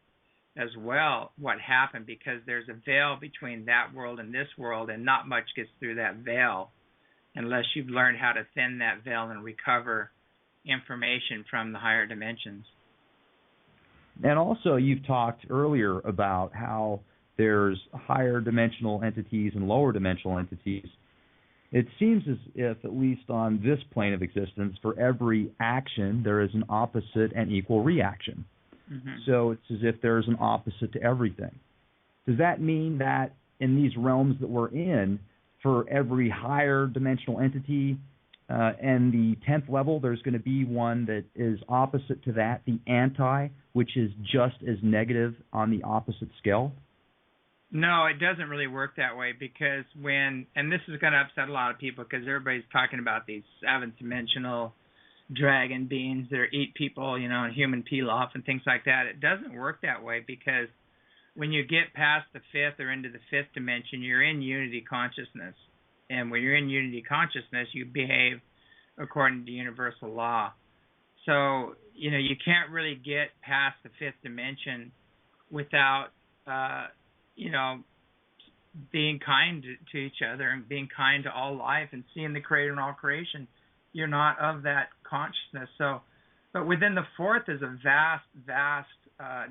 [SPEAKER 2] as well what happened, because there's a veil between that world and this world, and not much gets through that veil unless you've learned how to thin that veil and recover information from the higher dimensions.
[SPEAKER 3] And also, you've talked earlier about how there's higher dimensional entities and lower dimensional entities. It seems as if, at least on this plane of existence, for every action, there is an opposite and equal reaction. Mm-hmm. So it's as if there's an opposite to everything. Does that mean that in these realms that we're in, for every higher dimensional entity, and the 10th level, there's going to be one that is opposite to that, the anti, which is just as negative on the opposite scale?
[SPEAKER 2] No, it doesn't really work that way, because and this is going to upset a lot of people, because everybody's talking about these seventh dimensional dragon beings that eat people, and human peel off and things like that. It doesn't work that way, because when you get past the fifth or into the fifth dimension, you're in unity consciousness. And when you're in unity consciousness, you behave according to universal law. So, you can't really get past the fifth dimension without, being kind to each other and being kind to all life and seeing the Creator in all creation. You're not of that consciousness. So, but within the fourth is a vast, vast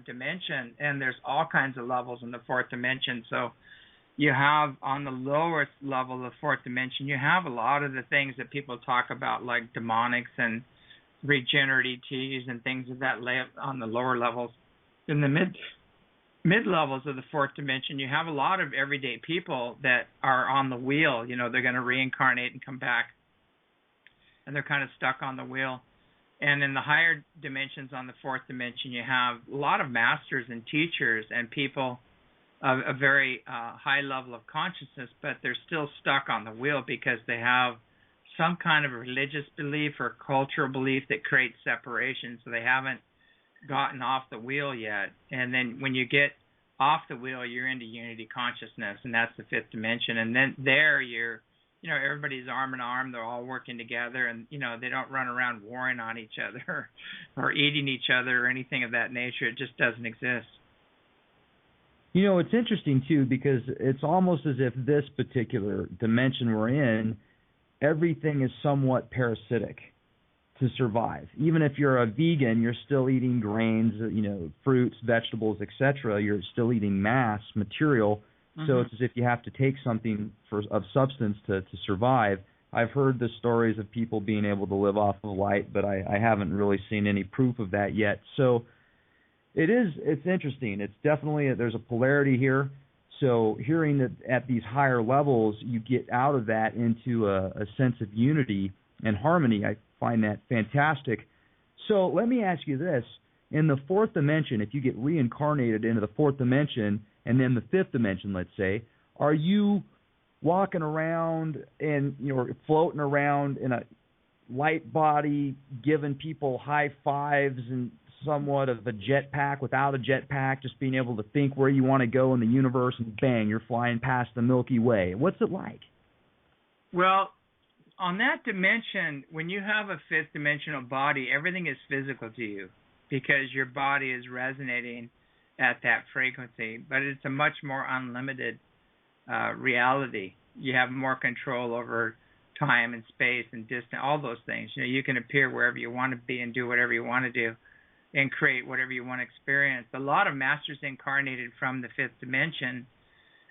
[SPEAKER 2] dimension, and there's all kinds of levels in the fourth dimension. So you have on the lowest level of the fourth dimension, you have a lot of the things that people talk about, like demonics and regeneratives and things of that on the lower levels. In the mid levels of the fourth dimension, you have a lot of everyday people that are on the wheel. They're going to reincarnate and come back, and they're kind of stuck on the wheel. And in the higher dimensions on the fourth dimension, you have a lot of masters and teachers and people of a very high level of consciousness, but they're still stuck on the wheel because they have some kind of religious belief or cultural belief that creates separation, so they haven't gotten off the wheel yet. And then when you get off the wheel, you're into unity consciousness, and that's the fifth dimension. And then there you're, everybody's arm in arm, they're all working together, and, they don't run around warring on each other or eating each other or anything of that nature. It just doesn't exist.
[SPEAKER 3] It's interesting, too, because it's almost as if this particular dimension we're in, everything is somewhat parasitic to survive. Even if you're a vegan, you're still eating grains, fruits, vegetables, etc. You're still eating mass material. So it's as if you have to take something of substance to survive. I've heard the stories of people being able to live off of light, but I haven't really seen any proof of that yet. So it's interesting. It's definitely, there's a polarity here. So hearing that at these higher levels, you get out of that into a sense of unity and harmony, I find that fantastic. So let me ask you this. In the fourth dimension, if you get reincarnated into the fourth dimension and then the fifth dimension, let's say, are you walking around and floating around in a light body, giving people high fives and somewhat of a jetpack without a jetpack, just being able to think where you want to go in the universe, and bang, you're flying past the Milky Way? What's it like?
[SPEAKER 2] Well, on that dimension, when you have a fifth dimensional body, everything is physical to you because your body is resonating at that frequency. But it's a much more unlimited reality. You have more control over time and space and distance, all those things. You can appear wherever you want to be and do whatever you want to do and create whatever you want to experience. A lot of masters incarnated from the fifth dimension,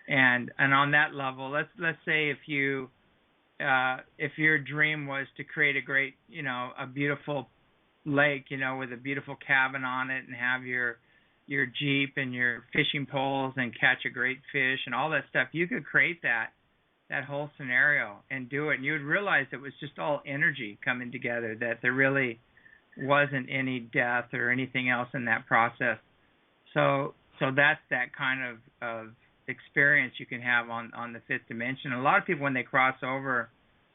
[SPEAKER 2] and on that level, let's say if your dream was to create a great, a beautiful lake, with a beautiful cabin on it, and have your Jeep and your fishing poles and catch a great fish and all that stuff, you could create that whole scenario and do it, and you would realize it was just all energy coming together, that there really wasn't any death or anything else in that process. So that's that kind of experience you can have on the fifth dimension. A lot of people, when they cross over,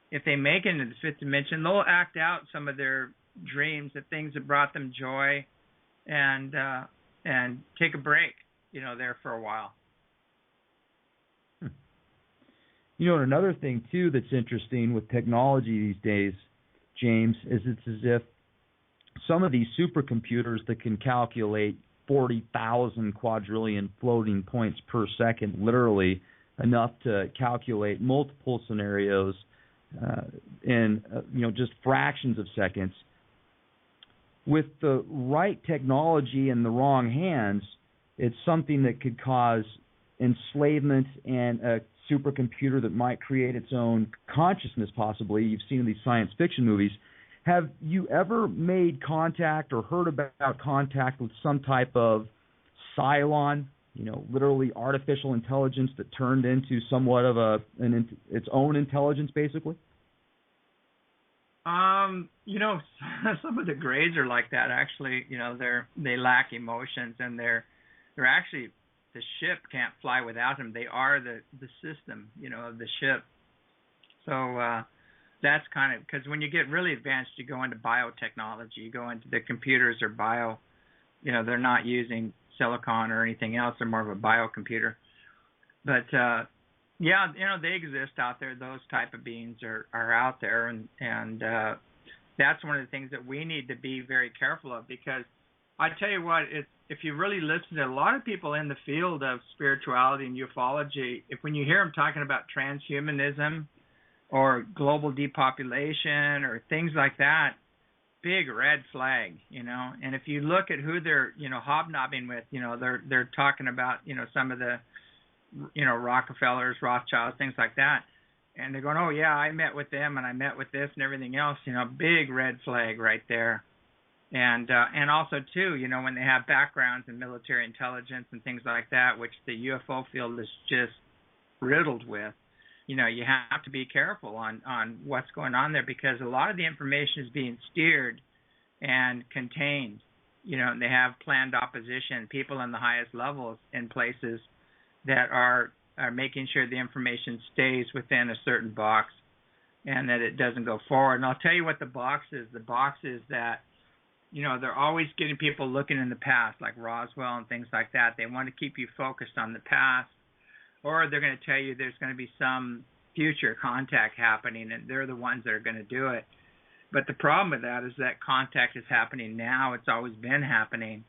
[SPEAKER 2] if they make it into the fifth dimension, they'll act out some of their dreams, the things that brought them joy, and take a break, there for a while.
[SPEAKER 3] Another thing too that's interesting with technology these days, James, is it's as if some of these supercomputers that can calculate 40,000 quadrillion floating points per second, literally enough to calculate multiple scenarios in just fractions of seconds. With the right technology in the wrong hands, it's something that could cause enslavement and a supercomputer that might create its own consciousness, possibly. You've seen in these science fiction movies. Have you ever made contact or heard about contact with some type of Cylon, literally artificial intelligence that turned into somewhat of its own intelligence, basically?
[SPEAKER 2] You know, some of the grades are like that. Actually, you know, they lack emotions, and they're actually, the ship can't fly without them. They are the system, you know, of the ship. So that's kind of, because when you get really advanced, you go into biotechnology. You go into the computers or bio. You know, they're not using silicon or anything else. They're more of a biocomputer. But yeah, you know, they exist out there. Those type of beings are out there, and that's one of the things that we need to be very careful of, because I tell you what, if you really listen to a lot of people in the field of spirituality and ufology, when you hear them talking about transhumanism or global depopulation or things like that, big red flag, you know. And if you look at who they're, you know, hobnobbing with, you know, they're talking about, you know, some of the, you know, Rockefellers, Rothschilds, things like that. And they're going, oh, yeah, I met with them and I met with this and everything else, you know, big red flag right there. And also, too, you know, when they have backgrounds in military intelligence and things like that, which the UFO field is just riddled with, you know, you have to be careful on what's going on there, because a lot of the information is being steered and contained, you know, and they have planned opposition, people in the highest levels in places that are making sure the information stays within a certain box and that it doesn't go forward. And I'll tell you what the box is. The box is that, you know, they're always getting people looking in the past, like Roswell and things like that. They want to keep you focused on the past, or they're going to tell you there's going to be some future contact happening, and they're the ones that are going to do it. But the problem with that is that contact is happening now. It's always been happening,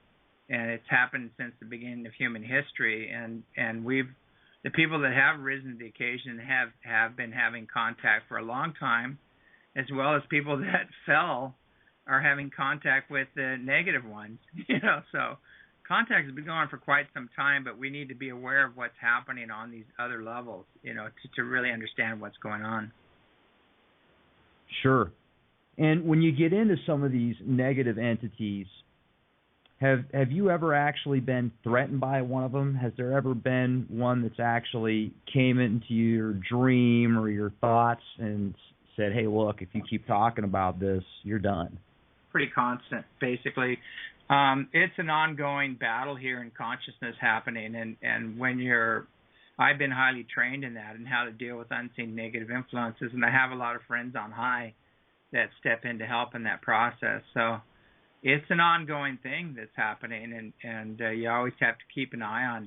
[SPEAKER 2] and it's happened since the beginning of human history. And the people that have risen to the occasion have been having contact for a long time, as well as people that fell are having contact with the negative ones, you know. So contact has been going on for quite some time, but we need to be aware of what's happening on these other levels, you know, to really understand what's going on.
[SPEAKER 3] Sure. And when you get into some of these negative entities, have you ever actually been threatened by one of them? Has there ever been one that's actually came into your dream or your thoughts and said, hey, look, if you keep talking about this, you're done?
[SPEAKER 2] Pretty constant, basically. It's an ongoing battle here in consciousness happening, and when I've been highly trained in that and how to deal with unseen negative influences, and I have a lot of friends on high that step in to help in that process. So it's an ongoing thing that's happening, and you always have to keep an eye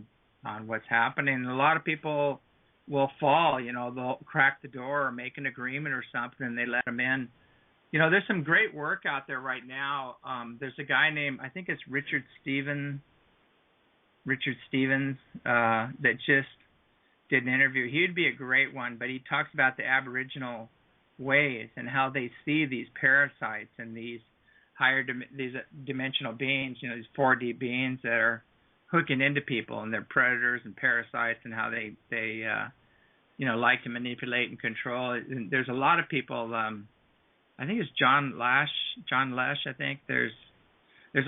[SPEAKER 2] on what's happening. And a lot of people will fall, you know, they'll crack the door or make an agreement or something, and they let them in. You know, there's some great work out there right now. There's a guy named, I think it's Richard Stevens, that just did an interview. He'd be a great one, but he talks about the Aboriginal ways and how they see these parasites and these these dimensional beings, you know, these 4D beings that are hooking into people, and they're predators and parasites, and how they you know, like to manipulate and control. And there's a lot of people. I think it's John Lash, I think. There's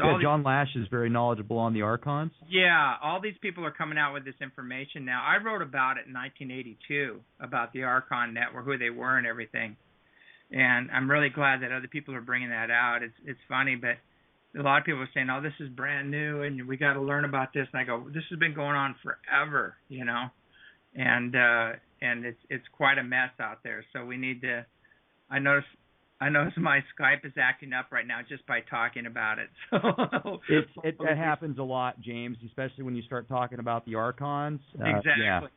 [SPEAKER 2] all
[SPEAKER 3] John Lash is very knowledgeable on the Archons.
[SPEAKER 2] Yeah, all these people are coming out with this information now. I wrote about it in 1982, about the Archon network, who they were and everything. And I'm really glad that other people are bringing that out. It's funny, but a lot of people are saying, oh, this is brand new, and we got to learn about this. And I go, this has been going on forever, you know. And it's quite a mess out there. So we need to, I notice my Skype is acting up right now just by talking about it. So
[SPEAKER 3] it happens a lot, James, especially when you start talking about the Archons.
[SPEAKER 2] Exactly.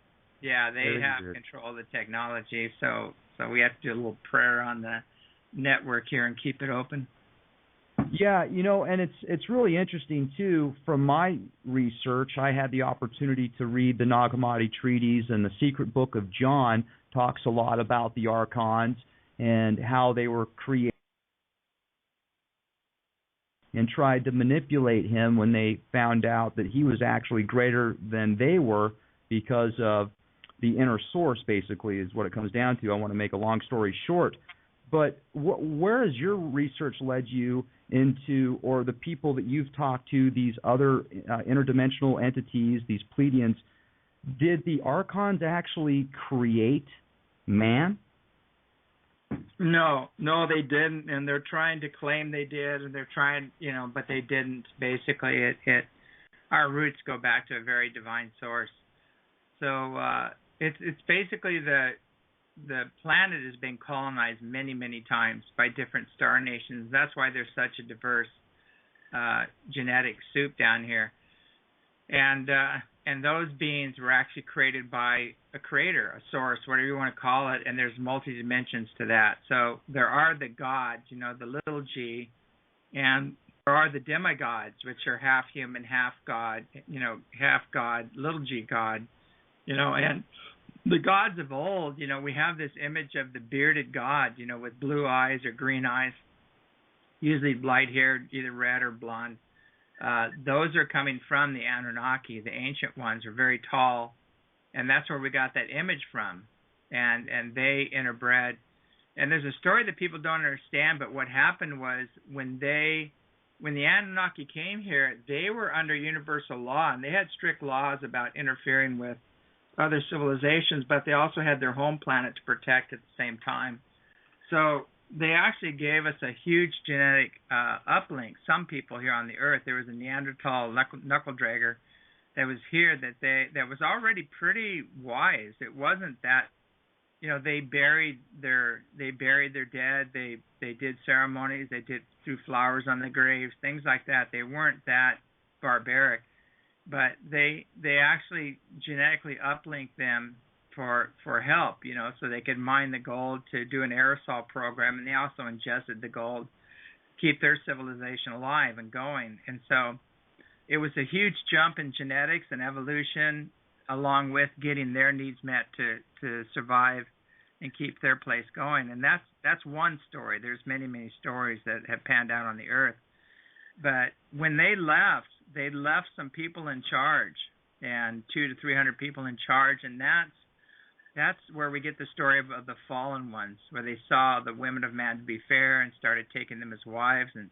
[SPEAKER 2] Yeah, they
[SPEAKER 3] Very
[SPEAKER 2] have
[SPEAKER 3] weird.
[SPEAKER 2] control of the technology. So we have to do a little prayer on the network here and keep it open.
[SPEAKER 3] Yeah, you know, and it's really interesting too. From my research, I had the opportunity to read the Nag Hammadi treaties, and the Secret Book of John talks a lot about the Archons and how they were created and tried to manipulate him when they found out that he was actually greater than they were because of the inner source, basically, is what it comes down to. I want to make a long story short. But where has your research led you into, or the people that you've talked to, these other interdimensional entities, these Pleiadians, did the Archons actually create man?
[SPEAKER 2] No, they didn't, and they're trying to claim they did, and they're trying, but they didn't. Basically, our roots go back to a very divine source. So it's basically the planet has been colonized many, many times by different star nations. That's why there's such a diverse genetic soup down here. And those beings were actually created by a creator, a source, whatever you want to call it, and there's multi-dimensions to that. So there are the gods, the little g, and there are the demigods, which are half human, half god, half god, little g god, and the gods of old, we have this image of the bearded god, with blue eyes or green eyes, usually light-haired, either red or blonde. Those are coming from the Anunnaki. The ancient ones are very tall, and that's where we got that image from. And they interbred. And there's a story that people don't understand, but what happened was when the Anunnaki came here, they were under universal law, and they had strict laws about interfering with other civilizations, but they also had their home planet to protect at the same time. So they actually gave us a huge genetic uplink. Some people here on the Earth, there was a Neanderthal knuckle dragger that was here that was already pretty wise. It wasn't that, they buried their dead. They did ceremonies. They threw flowers on the graves, things like that. They weren't that barbaric, but they actually genetically uplinked them for help, so they could mine the gold to do an aerosol program, and they also ingested the gold to keep their civilization alive and going. And so it was a huge jump in genetics and evolution, along with getting their needs met to survive and keep their place going. And that's one story. There's many, many stories that have panned out on the Earth. But when they left some people in charge, and 200 to 300 people in charge, and that's where we get the story of the fallen ones, where they saw the women of man to be fair and started taking them as wives, and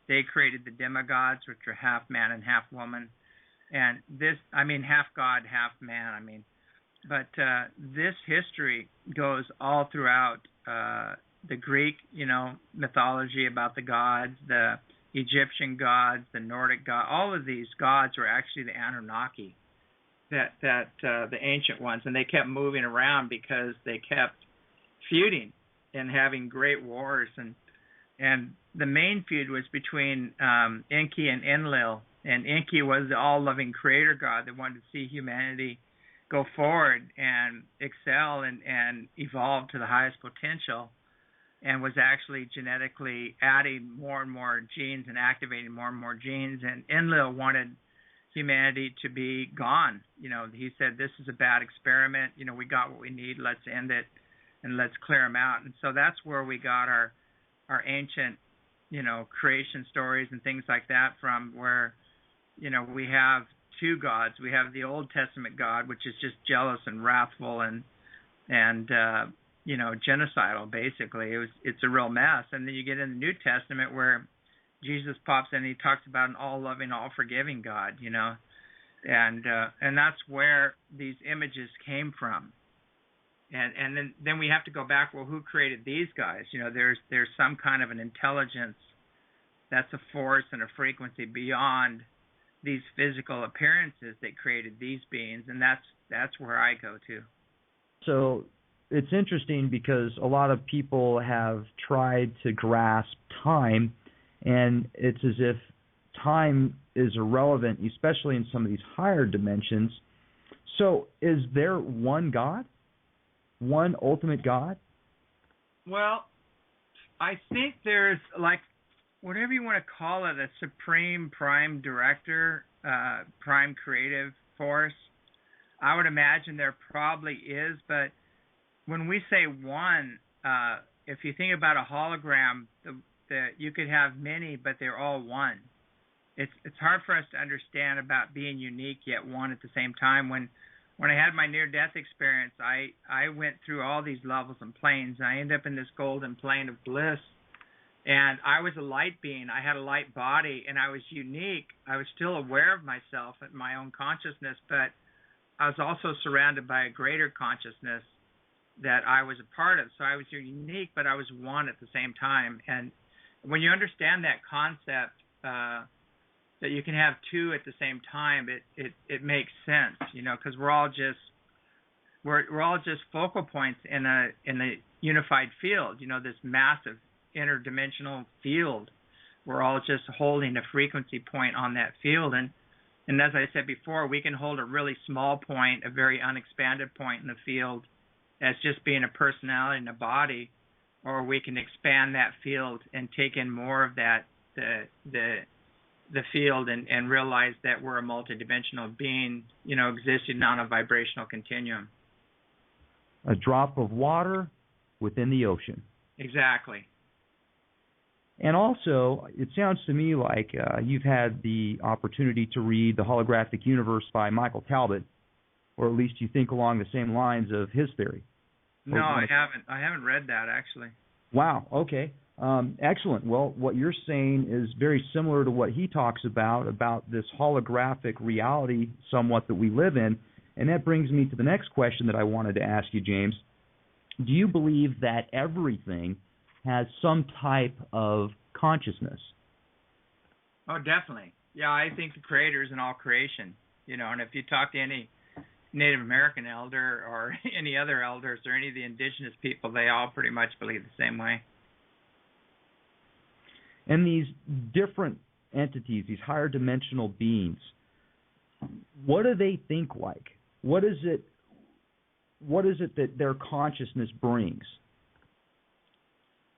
[SPEAKER 2] they created the demigods, which are half man and half woman. And half god, half man, But this history goes all throughout the Greek, mythology about the gods, the Egyptian gods, the Nordic gods. All of these gods were actually the Anunnaki. That the ancient ones, and they kept moving around because they kept feuding and having great wars, and the main feud was between Enki and Enlil, and Enki was the all-loving creator god that wanted to see humanity go forward and excel and evolve to the highest potential, and was actually genetically adding more and more genes and activating more and more genes, and Enlil wanted humanity to be gone. He said, this is a bad experiment. We got what we need. Let's end it, and let's clear them out. And so that's where we got our ancient, creation stories and things like that from, where, we have two gods. We have the Old Testament God, which is just jealous and wrathful and genocidal, basically. It's a real mess. And then you get in the New Testament where Jesus pops in and he talks about an all-loving, all-forgiving God, and that's where these images came from. And then we have to go back, well, who created these guys? There's some kind of an intelligence that's a force and a frequency beyond these physical appearances that created these beings, and that's where I go to.
[SPEAKER 3] So it's interesting because a lot of people have tried to grasp time, and it's as if time is irrelevant, especially in some of these higher dimensions. So is there one God? One ultimate God?
[SPEAKER 2] Well, I think there's, whatever you want to call it, a supreme prime director, prime creative force. I would imagine there probably is, but when we say one, if you think about a hologram, you could have many, but they're all one. It's hard for us to understand about being unique yet one at the same time. When I had my near-death experience, I went through all these levels and planes, and I ended up in this golden plane of bliss. And I was a light being. I had a light body, and I was unique. I was still aware of myself and my own consciousness, but I was also surrounded by a greater consciousness that I was a part of. So I was unique, but I was one at the same time. And when you understand that concept, that you can have two at the same time, it makes sense, because we're all just focal points in a unified field, this massive interdimensional field. We're all just holding a frequency point on that field, and as I said before, we can hold a really small point, a very unexpanded point in the field, as just being a personality in a body, or we can expand that field and take in more of that the field and realize that we're a multidimensional being, existing on a vibrational continuum.
[SPEAKER 3] A drop of water within the ocean.
[SPEAKER 2] Exactly.
[SPEAKER 3] And also, it sounds to me like you've had the opportunity to read The Holographic Universe by Michael Talbot, or at least you think along the same lines of his theory.
[SPEAKER 2] No, I haven't. I haven't read that, actually.
[SPEAKER 3] Wow. Okay. Excellent. Well, what you're saying is very similar to what he talks about this holographic reality somewhat that we live in. And that brings me to the next question that I wanted to ask you, James. Do you believe that everything has some type of consciousness?
[SPEAKER 2] Oh, definitely. Yeah, I think the creator is in all creation. And if you talk to any Native American elder or any other elders or any of the indigenous people, they all pretty much believe the same way.
[SPEAKER 3] And these different entities, these higher dimensional beings, what do they think like? What is it that their consciousness brings?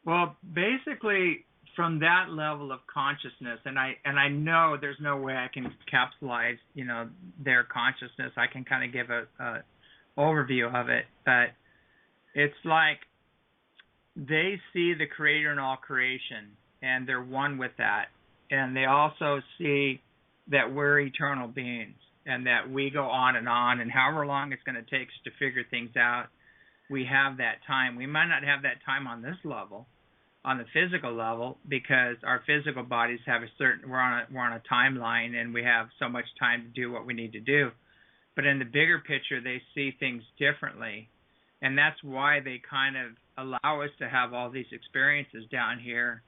[SPEAKER 2] Well, basically, from that level of consciousness, and I know there's no way I can capsulize, their consciousness. I can kind of give a overview of it, but it's like they see the creator in all creation, and they're one with that. And they also see that we're eternal beings, and that we go on, and however long it's going to take us to figure things out, we have that time. We might not have that time on this level, on the physical level, because our physical bodies have we're on a timeline, and we have so much time to do what we need to do. But in the bigger picture, they see things differently, and that's why they kind of allow us to have all these experiences down here,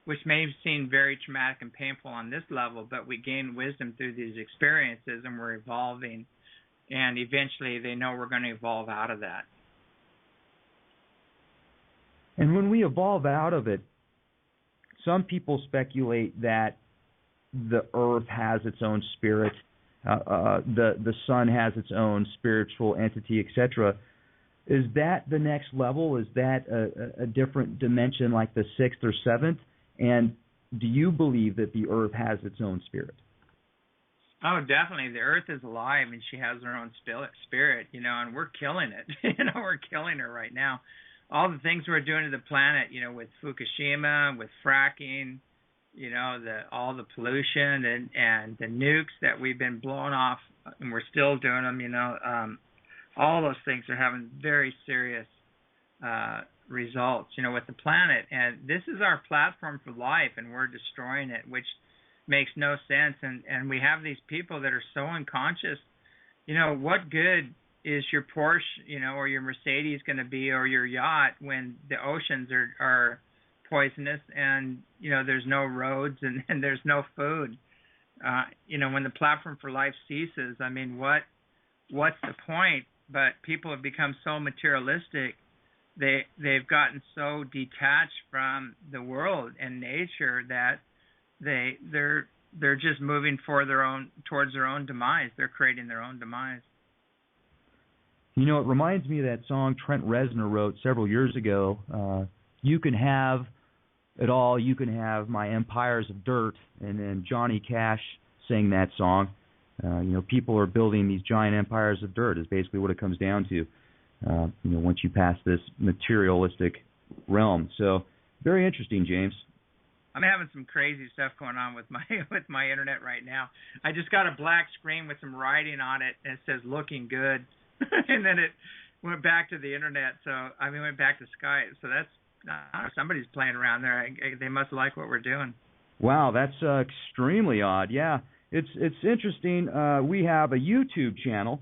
[SPEAKER 2] which may seem very traumatic and painful on this level, but we gain wisdom through these experiences, and we're evolving, and eventually they know we're going to evolve out of that.
[SPEAKER 3] And when we evolve out of it, some people speculate that the earth has its own spirit, the sun has its own spiritual entity, etc. Is that the next level? Is that a different dimension, like the sixth or seventh? And do you believe that the earth has its own spirit?
[SPEAKER 2] Oh, definitely. The earth is alive, and she has her own spirit, and we're killing it. We're killing her right now. All the things we're doing to the planet, with Fukushima, with fracking, all the pollution and the nukes that we've been blowing off, and we're still doing them, all those things are having very serious results, with the planet. And this is our platform for life, and we're destroying it, which makes no sense. And we have these people that are so unconscious. What good is your Porsche, or your Mercedes going to be, or your yacht, when the oceans are poisonous, and there's no roads and there's no food? When the platform for life ceases, I mean, what's the point? But people have become so materialistic. They've gotten so detached from the world and nature that they're just moving towards their own demise. They're creating their own demise.
[SPEAKER 3] It reminds me of that song Trent Reznor wrote several years ago. You can have it all. You can have my empires of dirt. And then Johnny Cash sang that song. People are building these giant empires of dirt is basically what it comes down to. Once you pass this materialistic realm. So very interesting, James.
[SPEAKER 2] I'm having some crazy stuff going on with my internet right now. I just got a black screen with some writing on it, and it says "looking good," and then it went back to the internet. Went back to Skype. So that's somebody's playing around there. They must like what we're doing.
[SPEAKER 3] Wow, that's extremely odd. Yeah, it's interesting. We have a YouTube channel,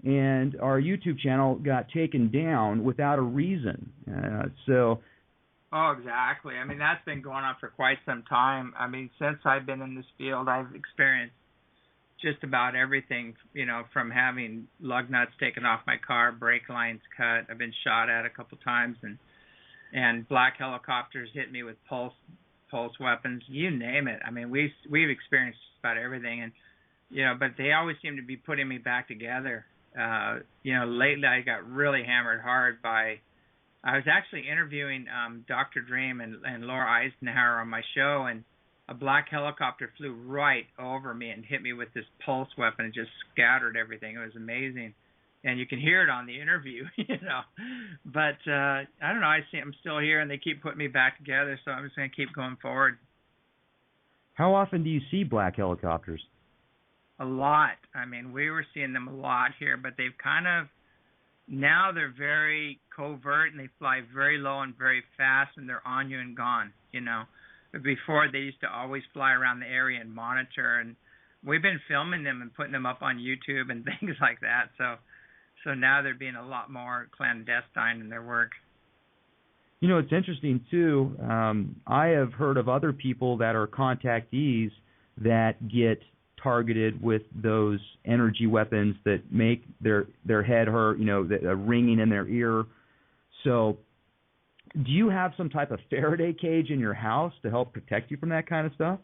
[SPEAKER 3] and our YouTube channel got taken down without a reason. So.
[SPEAKER 2] Oh, exactly. I mean, that's been going on for quite some time. I mean, since I've been in this field, I've experienced just about everything, you know, from having lug nuts taken off my car, brake lines cut. I've been shot at a couple times, and black helicopters hit me with pulse weapons, you name it. I mean, we've experienced just about everything, and you know, but they always seem to be putting me back together. You know, lately I got really hammered hard by. I was actually interviewing Dr. Dream and Laura Eisenhower on my show, and a black helicopter flew right over me and hit me with this pulse weapon and just scattered everything. It was amazing. And you can hear it on the interview, you know. But I don't know. I'm still here, and they keep putting me back together, so I'm just going to keep going forward.
[SPEAKER 3] How often do you see black helicopters?
[SPEAKER 2] A lot. I mean, we were seeing them a lot here, but they've kind of, now they're very covert, and they fly very low and very fast, and they're on you and gone, you know. But before, they used to always fly around the area and monitor, and we've been filming them and putting them up on YouTube and things like that. So now they're being a lot more clandestine in their work.
[SPEAKER 3] You know, it's interesting, too. I have heard of other people that are contactees that get targeted with those energy weapons that make their head hurt, you know, ringing in their ear. So do you have some type of Faraday cage in your house to help protect you from that kind of stuff?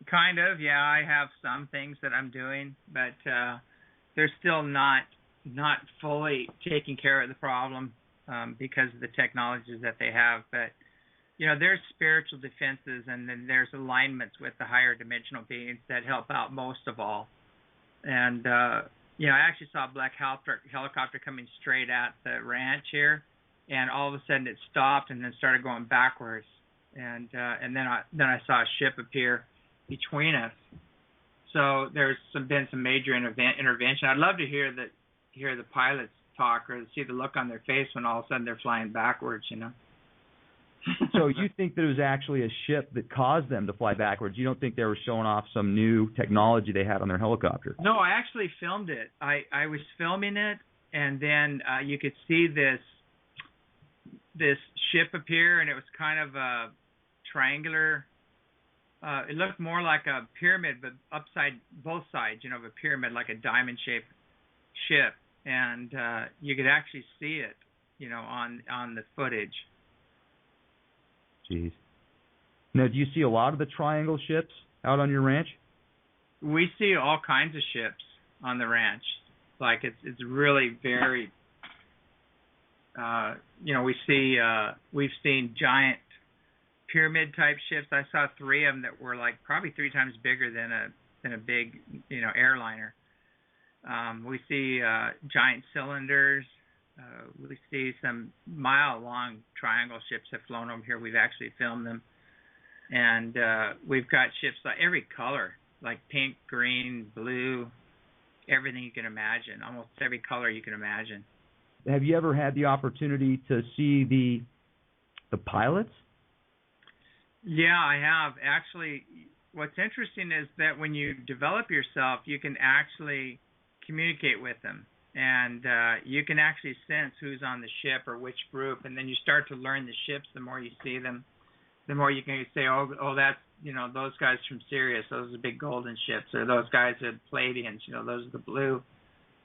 [SPEAKER 2] Kind of, yeah. I have some things that I'm doing, but they're still not fully taking care of the problem because of the technologies that they have. But you know, there's spiritual defenses, and then there's alignments with the higher dimensional beings that help out most of all. And you know, I actually saw a black helicopter coming straight at the ranch here, and all of a sudden it stopped and then started going backwards. And then I saw a ship appear between us. So there's been some major intervention. I'd love to hear the pilots talk or see the look on their face when all of a sudden they're flying backwards, you know.
[SPEAKER 3] So you think that it was actually a ship that caused them to fly backwards? You don't think they were showing off some new technology they had on their helicopter?
[SPEAKER 2] No, I actually filmed it. I was filming it, and then you could see this ship appear, and it was kind of a triangular. It looked more like a pyramid, but both sides, you know, of a pyramid, like a diamond-shaped ship, and you could actually see it, you know, on the footage.
[SPEAKER 3] Jeez. Now, do you see a lot of the triangle ships out on your ranch?
[SPEAKER 2] We see all kinds of ships on the ranch. Like it's really very. You know, we've seen giant pyramid type ships. I saw 3 of them that were like probably 3 times bigger than a big, you know, airliner. We see giant cylinders. We see some mile-long triangle ships have flown over here. We've actually filmed them. And we've got ships like every color, like pink, green, blue, everything you can imagine, almost every color you can imagine.
[SPEAKER 3] Have you ever had the opportunity to see the pilots?
[SPEAKER 2] Yeah, I have. Actually, what's interesting is that when you develop yourself, you can actually communicate with them. And you can actually sense who's on the ship or which group, and then you start to learn the ships. The more you see them, the more you can say, oh, that's, you know, those guys from Sirius, those are the big golden ships, or those guys are Pleiadians, you know, those are the blue,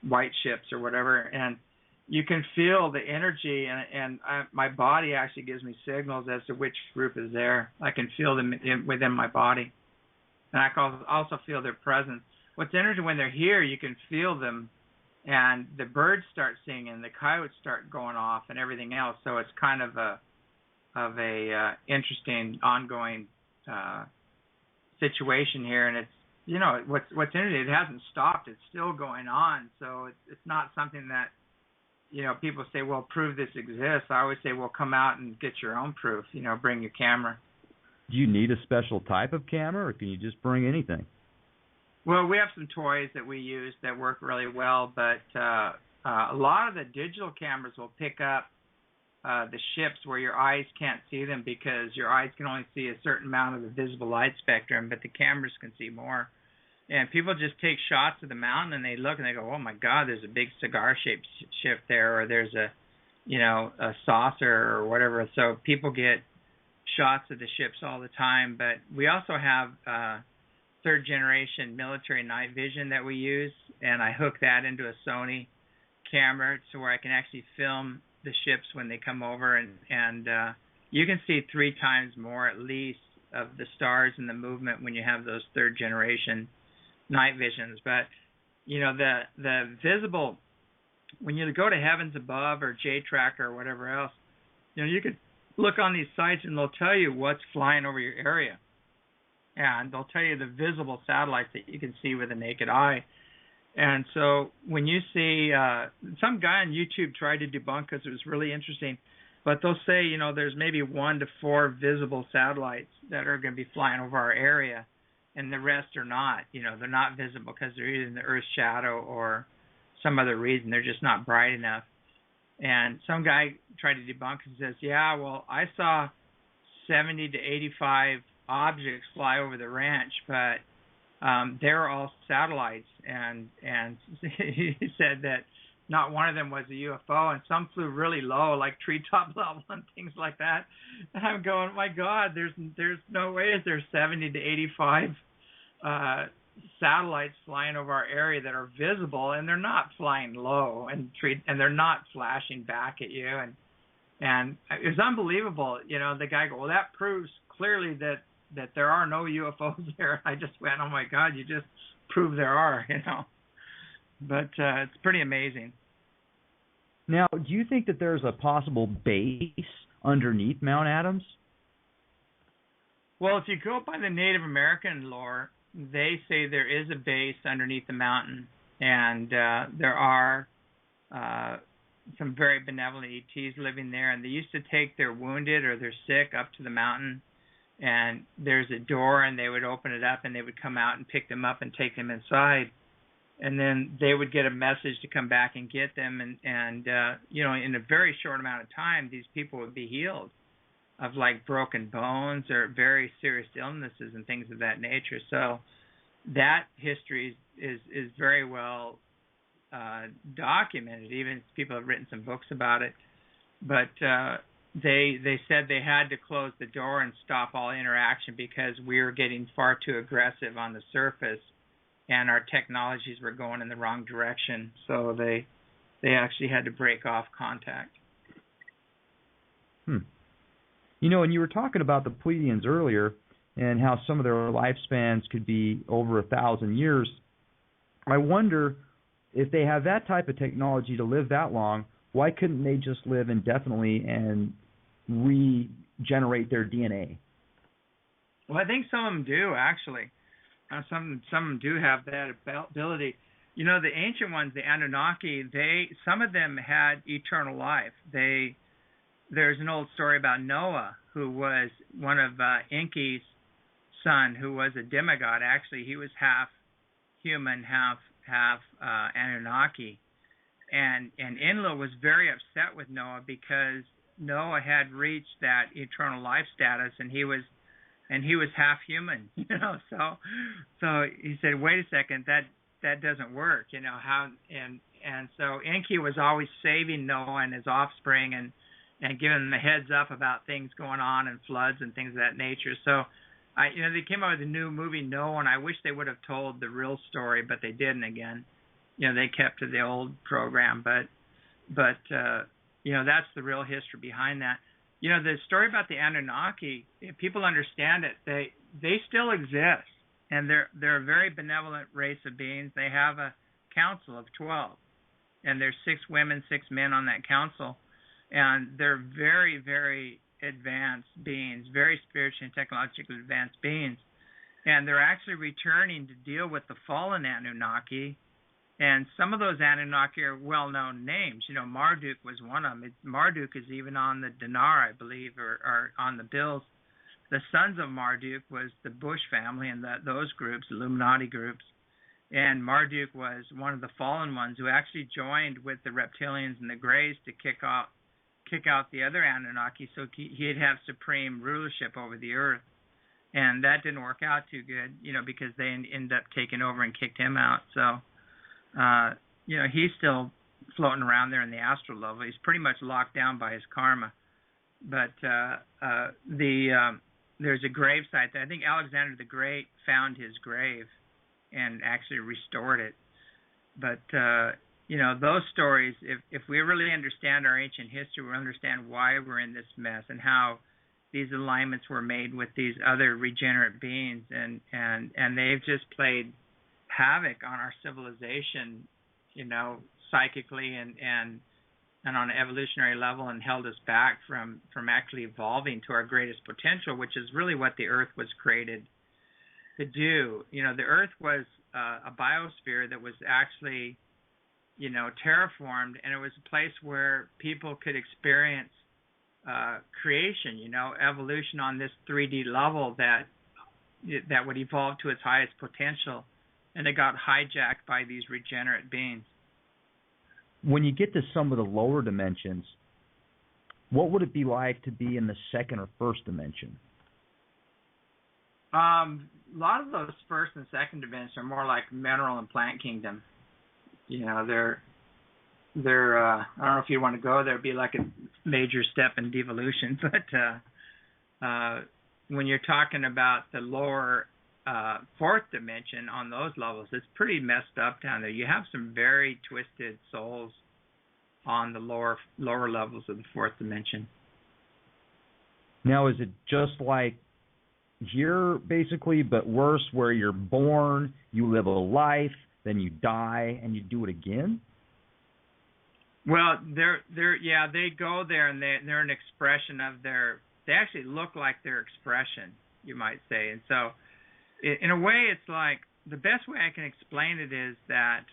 [SPEAKER 2] white ships, or whatever. And you can feel the energy, and my body actually gives me signals as to which group is there. I can feel them within my body, and I can also feel their presence. What's interesting, when they're here, you can feel them. And the birds start singing, the coyotes start going off, and everything else. So it's kind of a interesting ongoing situation here. And it's, you know, what's interesting, it hasn't stopped; it's still going on. So it's not something that, you know, people say, well, prove this exists. I always say, well, come out and get your own proof. You know, bring your camera.
[SPEAKER 3] Do you need a special type of camera, or can you just bring anything?
[SPEAKER 2] Well, we have some toys that we use that work really well, but a lot of the digital cameras will pick up the ships where your eyes can't see them, because your eyes can only see a certain amount of the visible light spectrum, but the cameras can see more. And people just take shots of the mountain and they look and they go, oh my God, there's a big cigar-shaped ship there, or there's a saucer or whatever. So people get shots of the ships all the time. But we also have third generation military night vision that we use, and I hook that into a Sony camera so where I can actually film the ships when they come over, and you can see 3 times more at least of the stars and the movement when you have those third generation night visions. But the visible, when you go to Heavens Above or J-Tracker or whatever else, you could look on these sites and they'll tell you what's flying over your area, and they'll tell you the visible satellites that you can see with the naked eye. And so when you see some guy on YouTube tried to debunk because it was really interesting, but they'll say, there's maybe 1 to 4 visible satellites that are going to be flying over our area, and the rest are not. They're not visible because they're either in the Earth's shadow or some other reason. They're just not bright enough. And some guy tried to debunk and says, yeah, well, I saw 70 to 85 objects fly over the ranch, but they're all satellites, and he said that not one of them was a UFO, and some flew really low, like treetop level and things like that. And I'm going, my God, there's no way is there 70 to 85 satellites flying over our area that are visible, and they're not flying low and they're not flashing back at you, and it was unbelievable. The guy go, well, that proves clearly that there are no UFOs there. I just went, oh my God, you just proved there are, But it's pretty amazing.
[SPEAKER 3] Now, do you think that there's a possible base underneath Mount Adams?
[SPEAKER 2] Well, if you go by the Native American lore, they say there is a base underneath the mountain, and there are some very benevolent ETs living there, and they used to take their wounded or their sick up to the mountain, and there's a door, and they would open it up, and they would come out and pick them up and take them inside, and then they would get a message to come back and get them, and in a very short amount of time, these people would be healed of like broken bones or very serious illnesses and things of that nature. So that history is very well documented. Even people have written some books about it, but they said they had to close the door and stop all interaction because we were getting far too aggressive on the surface, and our technologies were going in the wrong direction. So they actually had to break off contact.
[SPEAKER 3] And you were talking about the Pleiadians earlier and how some of their lifespans could be over 1,000 years. I wonder if they have that type of technology to live that long, why couldn't they just live indefinitely and regenerate their DNA?
[SPEAKER 2] Well, I think some of them do, actually. Some of them do have that ability. The ancient ones, the Anunnaki, some of them had eternal life. There's an old story about Noah, who was one of Enki's son, who was a demigod. Actually, he was half human, half Anunnaki. And Enlil was very upset with Noah because Noah had reached that eternal life status, and he was half human. So he said, wait a second, that doesn't work. And so Enki was always saving Noah and his offspring and giving them a heads up about things going on and floods and things of that nature. So, they came out with a new movie, Noah, and I wish they would have told the real story, but they didn't again. They kept to the old program, but that's the real history behind that. The story about the Anunnaki, if people understand it, they still exist, and they're a very benevolent race of beings. They have a council of 12, and there's 6 women, 6 men on that council. And they're very, very advanced beings, very spiritually and technologically advanced beings. And they're actually returning to deal with the fallen Anunnaki. And some of those Anunnaki are well-known names. Marduk was one of them. Marduk is even on the dinar, I believe, or on the bills. The sons of Marduk was the Bush family and those groups, Illuminati groups. And Marduk was one of the fallen ones who actually joined with the Reptilians and the Greys to kick out the other Anunnaki so he'd have supreme rulership over the earth. and that didn't work out too good, because they ended up taking over and kicked him out. So, he's still floating around there in the astral level. He's pretty much locked down by his karma. But there's a grave site there. I think Alexander the Great found his grave and actually restored it. But those stories, if we really understand our ancient history, we understand why we're in this mess and how these alignments were made with these other regenerate beings, and they've just played havoc on our civilization, psychically and on an evolutionary level, and held us back from actually evolving to our greatest potential, which is really what the Earth was created to do. The Earth was a biosphere that was actually, terraformed, and it was a place where people could experience creation, evolution on this 3D level that would evolve to its highest potential, and it got hijacked by these regenerate beings.
[SPEAKER 3] When you get to some of the lower dimensions, what would it be like to be in the second or first dimension?
[SPEAKER 2] A lot of those first and second dimensions are more like mineral and plant kingdom. They're I don't know if you want to go there. It'd be like a major step in devolution. But when you're talking about the lower fourth dimension on those levels, it's pretty messed up down there. You have some very twisted souls on the lower levels of the fourth dimension.
[SPEAKER 3] Now, is it just like here, basically, but worse, where you're born, you live a life, then you die, and you do it again?
[SPEAKER 2] Well, they go there, and they're an expression of they actually look like their expression, you might say. And so, in a way, it's like, the best way I can explain it is that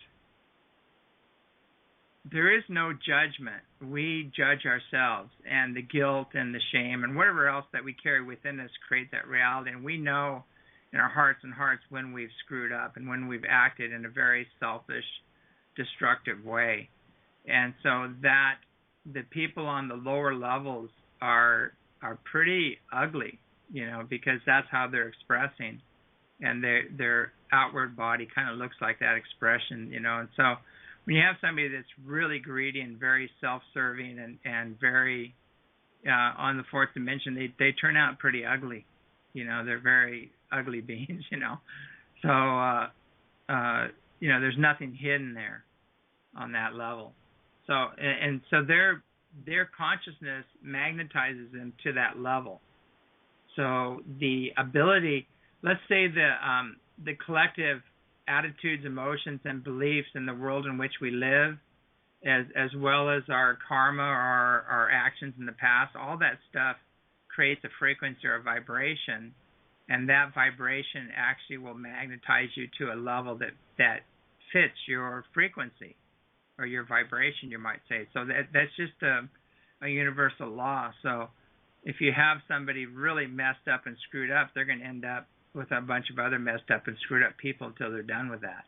[SPEAKER 2] there is no judgment. We judge ourselves, and the guilt and the shame and whatever else that we carry within us create that reality. And we know in our hearts when we've screwed up and when we've acted in a very selfish, destructive way. And so that the people on the lower levels are pretty ugly, because that's how they're expressing, and their outward body kind of looks like that expression, And so when you have somebody that's really greedy and very self-serving and very on the fourth dimension, they turn out pretty ugly, They're very ugly beings, So there's nothing hidden there on that level. So and so their consciousness magnetizes them to that level. So the ability, let's say the collective attitudes, emotions, and beliefs in the world in which we live, as well as our karma or our actions in the past, all that stuff creates a frequency or a vibration, and that vibration actually will magnetize you to a level that fits your frequency or your vibration, you might say. So that's just a universal law. So if you have somebody really messed up and screwed up, they're going to end up with a bunch of other messed up and screwed up people until they're done with that.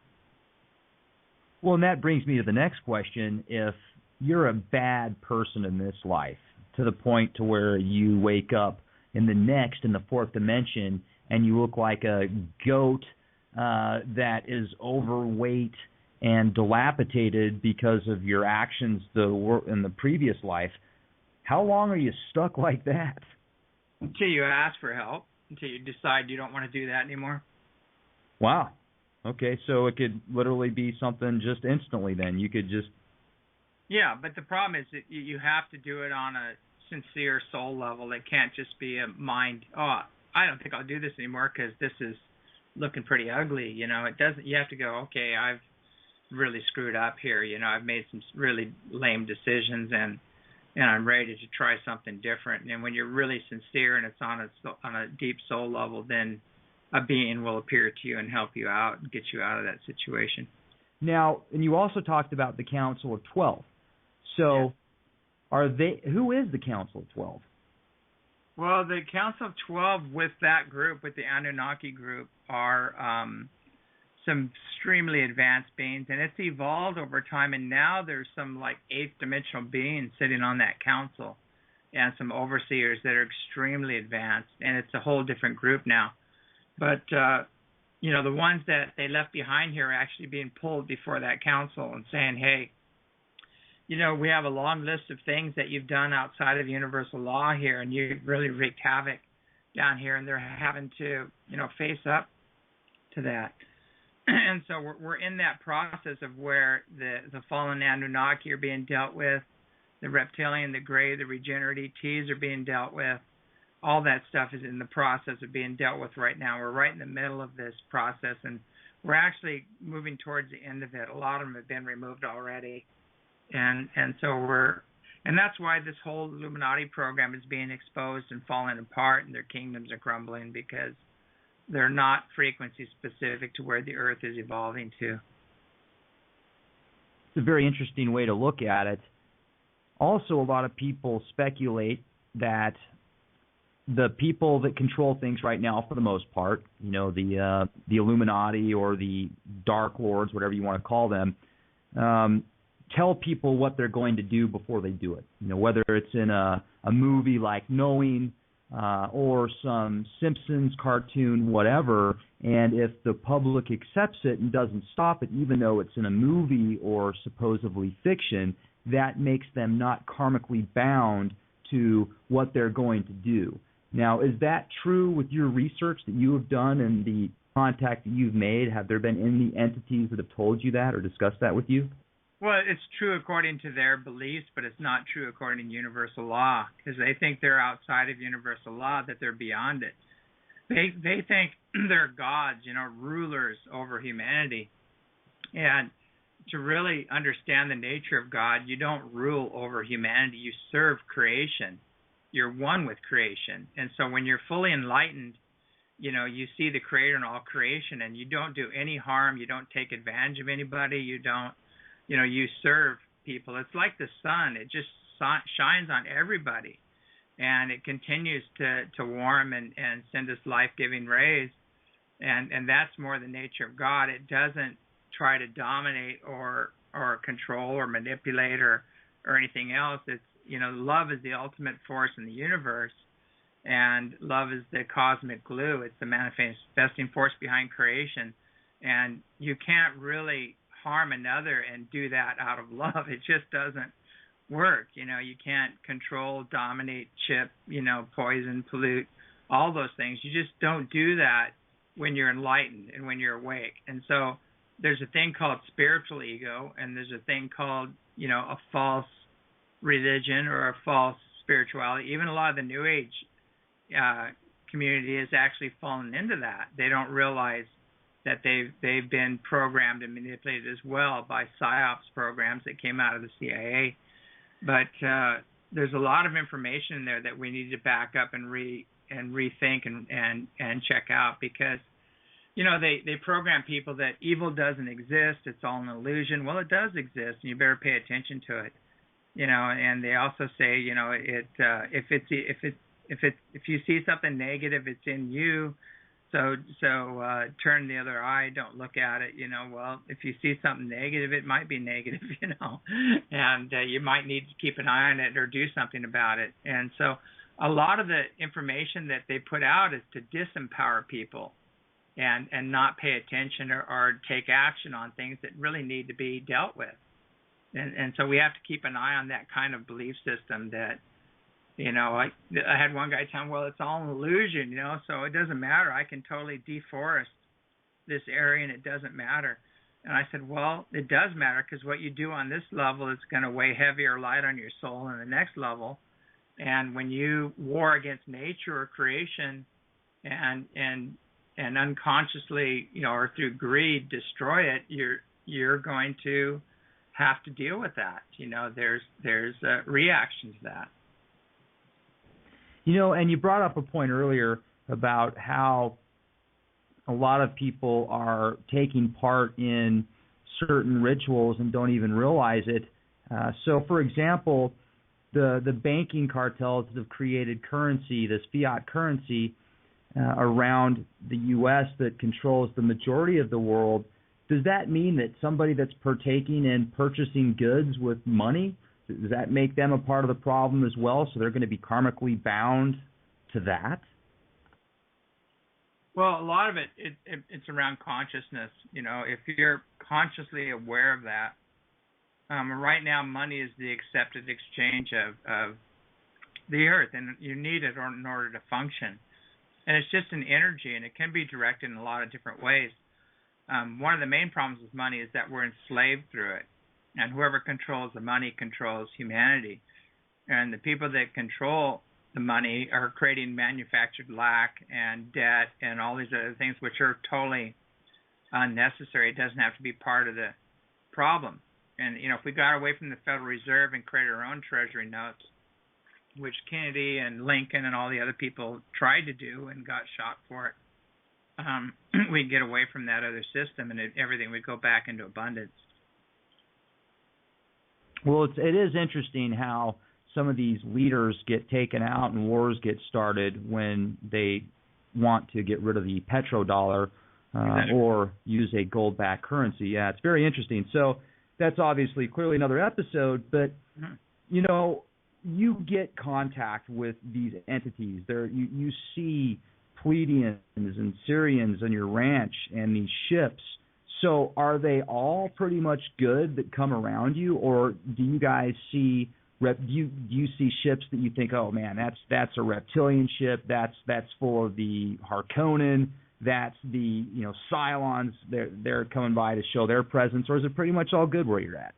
[SPEAKER 3] Well, and that brings me to the next question. If you're a bad person in this life, to the point to where you wake up in the next, in the fourth dimension, and you look like a goat that is overweight and dilapidated because of your actions in the previous life, how long are you stuck like that?
[SPEAKER 2] Until you ask for help, until you decide you don't want to do that anymore.
[SPEAKER 3] Wow. Okay, so it could literally be something just instantly then. You could just...
[SPEAKER 2] Yeah, but the problem is that you have to do it on a sincere soul level. It can't just be a mind, I don't think I'll do this anymore because this is looking pretty ugly. It doesn't. You have to go, okay, I've really screwed up here. I've made some really lame decisions, and I'm ready to try something different. And when you're really sincere and it's on a deep soul level, then a being will appear to you and help you out and get you out of that situation.
[SPEAKER 3] Now, and you also talked about the Council of 12. So, who is the Council of 12?
[SPEAKER 2] Well, the Council of 12 with that group, with the Anunnaki group, are some extremely advanced beings, and it's evolved over time, and now there's some like eighth dimensional beings sitting on that council, and some overseers that are extremely advanced, and it's a whole different group now. But the ones that they left behind here are actually being pulled before that council and saying, hey, we have a long list of things that you've done outside of universal law here, and you really wreaked havoc down here, and they're having to, face up to that. And so we're in that process of where the fallen Anunnaki are being dealt with, the reptilian, the gray, the regenerative Ts are being dealt with. All that stuff is in the process of being dealt with right now. We're right in the middle of this process, and we're actually moving towards the end of it. A lot of them have been removed already. And that's why this whole Illuminati program is being exposed and falling apart, and their kingdoms are crumbling, because they're not frequency specific to where the Earth is evolving to.
[SPEAKER 3] It's a very interesting way to look at it. Also, a lot of people speculate that the people that control things right now, for the most part, the Illuminati or the Dark Lords, whatever you want to call them, tell people what they're going to do before they do it. Whether it's in a movie like Knowing or some Simpsons cartoon, whatever, and if the public accepts it and doesn't stop it, even though it's in a movie or supposedly fiction, that makes them not karmically bound to what they're going to do. Now, is that true with your research that you have done and the contact that you've made? Have there been any entities that have told you that or discussed that with you?
[SPEAKER 2] Well, it's true according to their beliefs, but it's not true according to universal law, because they think they're outside of universal law, that they're beyond it. They think they're gods, rulers over humanity. And to really understand the nature of God, you don't rule over humanity. You serve creation. You're one with creation. And so when you're fully enlightened, you see the Creator in all creation, and you don't do any harm. You don't take advantage of anybody. You don't, you serve people. It's like the sun. It just shines on everybody, and it continues to warm and send us life-giving rays. And that's more the nature of God. It doesn't try to dominate or control or manipulate or anything else. It's, love is the ultimate force in the universe, and love is the cosmic glue. It's the manifesting force behind creation, and you can't really harm another and do that out of love. It just doesn't work. You can't control, dominate, chip, poison, pollute, all those things. You just don't do that when you're enlightened and when you're awake. And so there's a thing called spiritual ego, and there's a thing called, a false religion or a false spirituality. Even a lot of the New Age community has actually fallen into that. They don't realize that they've been programmed and manipulated as well by psyops programs that came out of the CIA. But there's a lot of information in there that we need to back up and rethink and check out, because they program people that evil doesn't exist, it's all an illusion. Well, it does exist, and you better pay attention to it. And they also say, if you see something negative, it's in you. So turn the other eye, don't look at it. Well, if you see something negative, it might be negative, and you might need to keep an eye on it or do something about it. And so a lot of the information that they put out is to disempower people and not pay attention or take action on things that really need to be dealt with. And so we have to keep an eye on that kind of belief system that, I had one guy tell me, well, it's all an illusion, so it doesn't matter. I can totally deforest this area and it doesn't matter. And I said, well, it does matter, because what you do on this level is going to weigh heavier light on your soul in the next level. And when you war against nature or creation and unconsciously, or through greed destroy it, you're going to have to deal with that. There's a reaction to that.
[SPEAKER 3] And you brought up a point earlier about how a lot of people are taking part in certain rituals and don't even realize it. So, for example, the banking cartels that have created currency, this fiat currency, around the U.S. that controls the majority of the world, does that mean that somebody that's partaking in purchasing goods with money, does that make them a part of the problem as well? So they're going to be karmically bound to that?
[SPEAKER 2] Well, a lot of it's around consciousness. If you're consciously aware of that, right now money is the accepted exchange of the earth, and you need it in order to function. And it's just an energy, and it can be directed in a lot of different ways. One of the main problems with money is that we're enslaved through it, and whoever controls the money controls humanity. And the people that control the money are creating manufactured lack and debt and all these other things which are totally unnecessary. It doesn't have to be part of the problem. And, if we got away from the Federal Reserve and created our own treasury notes, which Kennedy and Lincoln and all the other people tried to do and got shot for it, we'd get away from that other system, and everything would go back into abundance.
[SPEAKER 3] Well, it is interesting how some of these leaders get taken out and wars get started when they want to get rid of the petrodollar or use a gold-backed currency. Yeah, it's very interesting. So that's obviously clearly another episode, but, you get contact with these entities. You see Pleiadians and Syrians on your ranch and these ships. So are they all pretty much good that come around you, or do you guys see do you see ships that you think, oh man, that's a reptilian ship, that's full of the Harkonnen, that's the Cylons, they're coming by to show their presence, or is it pretty much all good where you're at?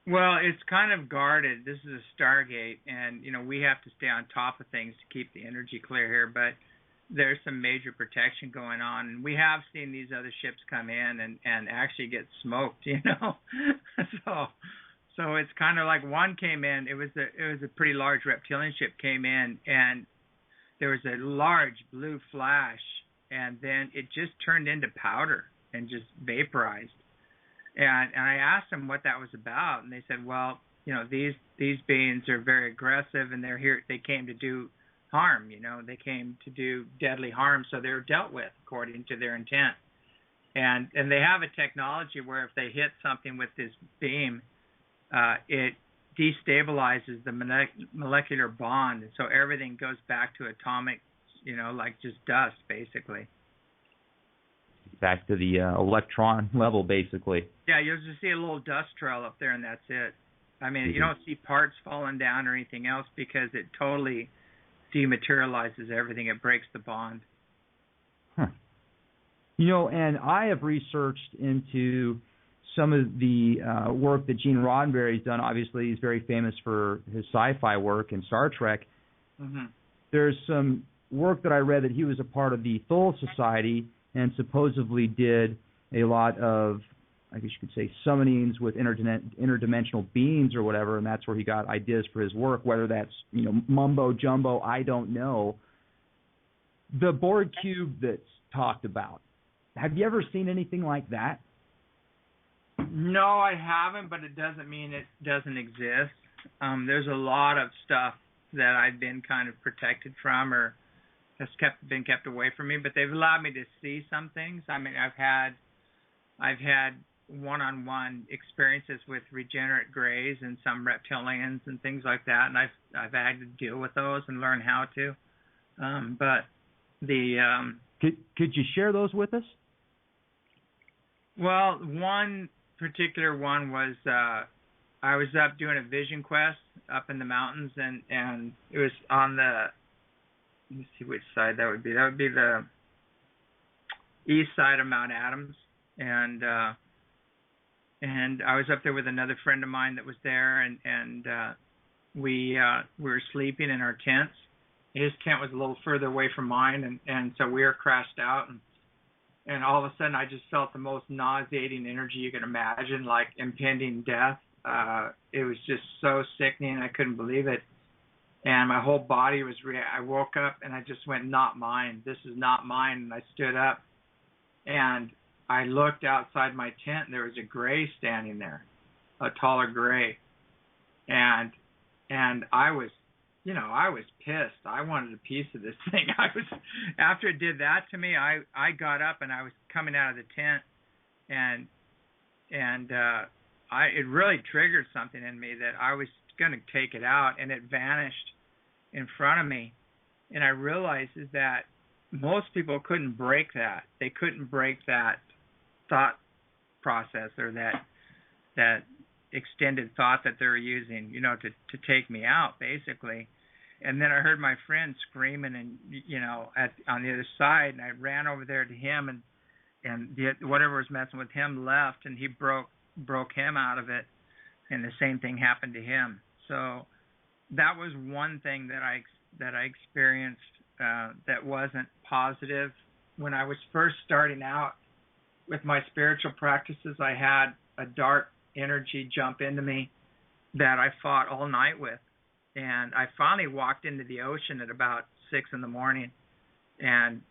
[SPEAKER 2] Well, it's kind of guarded. This is a Stargate, and we have to stay on top of things to keep the energy clear here, but there's some major protection going on, and we have seen these other ships come in and actually get smoked, So it's kind of like one came in. It was a pretty large reptilian ship came in, and there was a large blue flash, and then it just turned into powder and just vaporized. And I asked them what that was about, and they said, well, these beings are very aggressive, and they're here. They came to do harm. They came to do deadly harm, so they're dealt with according to their intent. And they have a technology where if they hit something with this beam, it destabilizes the molecular bond, and so everything goes back to atomic, like just dust, basically.
[SPEAKER 3] Back to the electron level, basically.
[SPEAKER 2] Yeah, you'll just see a little dust trail up there, and that's it. I mean, you don't see parts falling down or anything else because it totally dematerializes everything. It breaks the bond.
[SPEAKER 3] Huh. And I have researched into some of the work that Gene Roddenberry's done. Obviously, he's very famous for his sci-fi work and Star Trek.
[SPEAKER 2] Mm-hmm.
[SPEAKER 3] There's some work that I read that he was a part of the Thule Society and supposedly did a lot of, I guess you could say, summonings with interdimensional beings or whatever, and that's where he got ideas for his work, whether that's, mumbo jumbo, I don't know. The Borg cube that's talked about, have you ever seen anything like that?
[SPEAKER 2] No, I haven't, but it doesn't mean it doesn't exist. There's a lot of stuff that I've been kind of protected from or has been kept away from me, but they've allowed me to see some things. I mean, I've had one-on-one experiences with regenerate greys and some reptilians and things like that, and I've had to deal with those and learn how to. But the
[SPEAKER 3] could you share those with us?
[SPEAKER 2] Well, one particular one was I was up doing a vision quest up in the mountains, and it was on the, let me see which side that would be. That would be the east side of Mount Adams, and I was up there with another friend of mine that was there, and we were sleeping in our tents. His tent was a little further away from mine, and so we were crashed out, and all of a sudden I just felt the most nauseating energy you can imagine, like impending death. It was just so sickening, I couldn't believe it. And my whole body was I woke up and I just went, not mine. This is not mine. And I stood up and I looked outside my tent and there was a gray standing there, a taller gray. And I was, I was pissed. I wanted a piece of this thing. After it did that to me, I got up and I was coming out of the tent and it really triggered something in me that I was going to take it out, and it vanished in front of me. And I realized is that most people couldn't break that. They couldn't break that thought process, or that extended thought that they were using, to take me out, basically. And then I heard my friend screaming, and on the other side, and I ran over there to him, and whatever was messing with him left, and he broke him out of it, and the same thing happened to him. So that was one thing that I experienced that wasn't positive. When I was first starting out with my spiritual practices, I had a dark energy jump into me that I fought all night with. And I finally walked into the ocean at about 6 a.m. and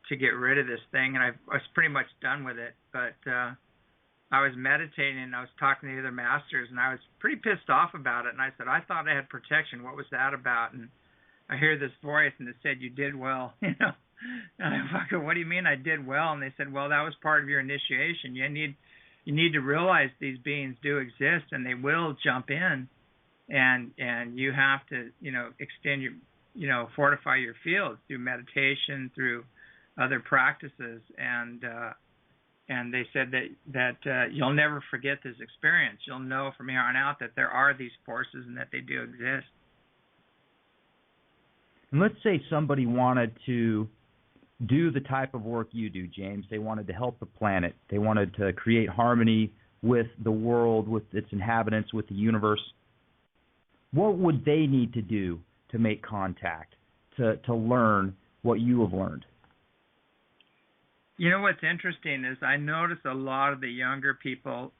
[SPEAKER 2] to get rid of this thing, and I was pretty much done with it. But I was meditating, and I was talking to the other masters, and I was pretty pissed off about it. And I said, I thought I had protection. What was that about? And I hear this voice, and it said, you did well. And I'm like, what do you mean I did well? And they said, well, that was part of your initiation. You need to realize these beings do exist, and they will jump in, and you have to, extend your, fortify your fields through meditation, through other practices, and they said that you'll never forget this experience. You'll know from here on out that there are these forces and that they do exist.
[SPEAKER 3] And let's say somebody wanted to do the type of work you do, James. They wanted to help the planet. They wanted to create harmony with the world, with its inhabitants, with the universe. What would they need to do to make contact, to learn what you have learned?
[SPEAKER 2] What's interesting is I notice a lot of the younger people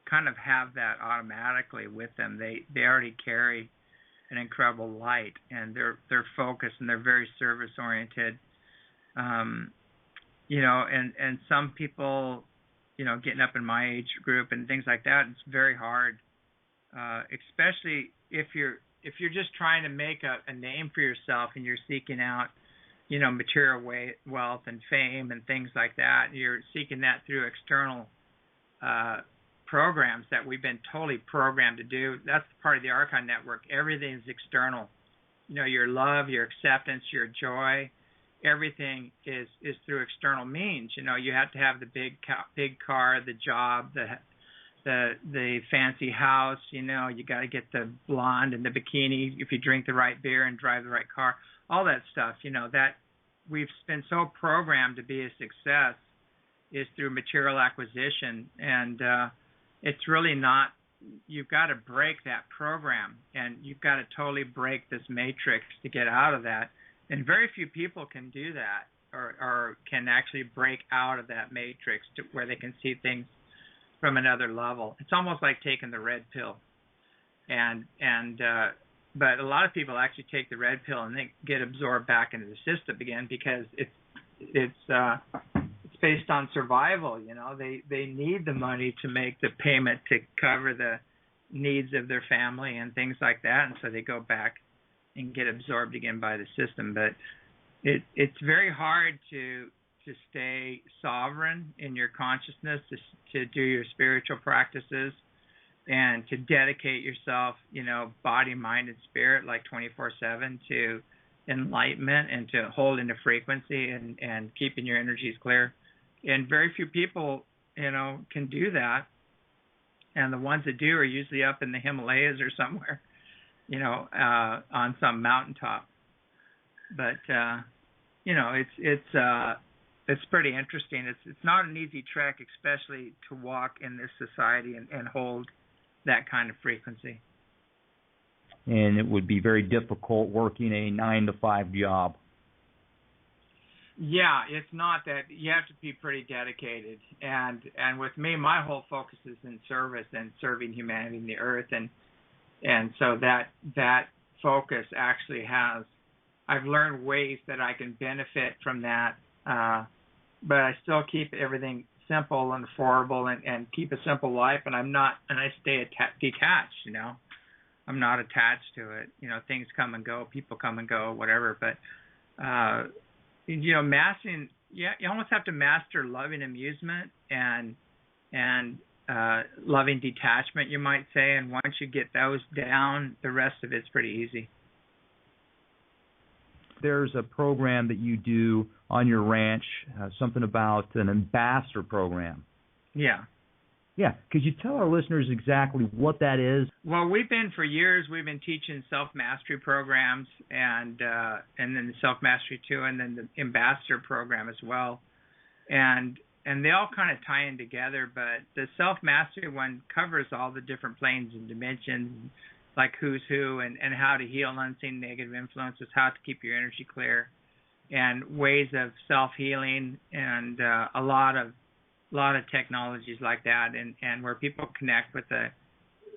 [SPEAKER 2] kind of have that automatically with them. They already carry an incredible light, and they're focused, and they're very service oriented. And some people, getting up in my age group and things like that, it's very hard, especially if you're just trying to make a name for yourself and you're seeking out, material wealth and fame and things like that. You're seeking that through external programs that we've been totally programmed to do. That's part of the Archon network. Everything's external. Your love, your acceptance, your joy, everything is through external means. You have to have the big car, the job, the fancy house. You got to get the blonde and the bikini if you drink the right beer and drive the right car. All that stuff, that we've been so programmed to be a success is through material acquisition, and it's really not. You've got to break that program, and you've got to totally break this matrix to get out of that. And very few people can do that, or can actually break out of that matrix to where they can see things from another level. It's almost like taking the red pill, but a lot of people actually take the red pill and they get absorbed back into the system again because it's based on survival. They need the money to make the payment to cover the needs of their family and things like that, and so they go back and get absorbed again by the system. But it's very hard to stay sovereign in your consciousness, to do your spiritual practices, and to dedicate yourself, body, mind, and spirit, like 24/7 to enlightenment and to hold into frequency and keeping your energies clear. And very few people, can do that. And the ones that do are usually up in the Himalayas or somewhere, on some mountaintop. But, it's pretty interesting. It's not an easy trek, especially to walk in this society and hold that kind of frequency.
[SPEAKER 3] And it would be very difficult working a 9-to-5 job.
[SPEAKER 2] Yeah, it's not that. You have to be pretty dedicated. And with me, my whole focus is in service and serving humanity and the earth. And so that focus actually I've learned ways that I can benefit from that. But I still keep everything simple and affordable and keep a simple life, and I stay detached, I'm not attached to it. Things come and go, people come and go, whatever, but mastering, you almost have to master loving amusement and loving detachment, you might say, and once you get those down, the rest of it's pretty easy.
[SPEAKER 3] There's a program that you do on your ranch, something about an ambassador program.
[SPEAKER 2] Yeah.
[SPEAKER 3] Yeah, could you tell our listeners exactly what that is?
[SPEAKER 2] Well, for years we've been teaching self-mastery programs, and then the self-mastery 2, and then the ambassador program as well. And they all kind of tie in together, but the self-mastery one covers all the different planes and dimensions, like who's who, and how to heal unseen negative influences, how to keep your energy clear, and ways of self-healing, and a lot of technologies like that, and where people connect with the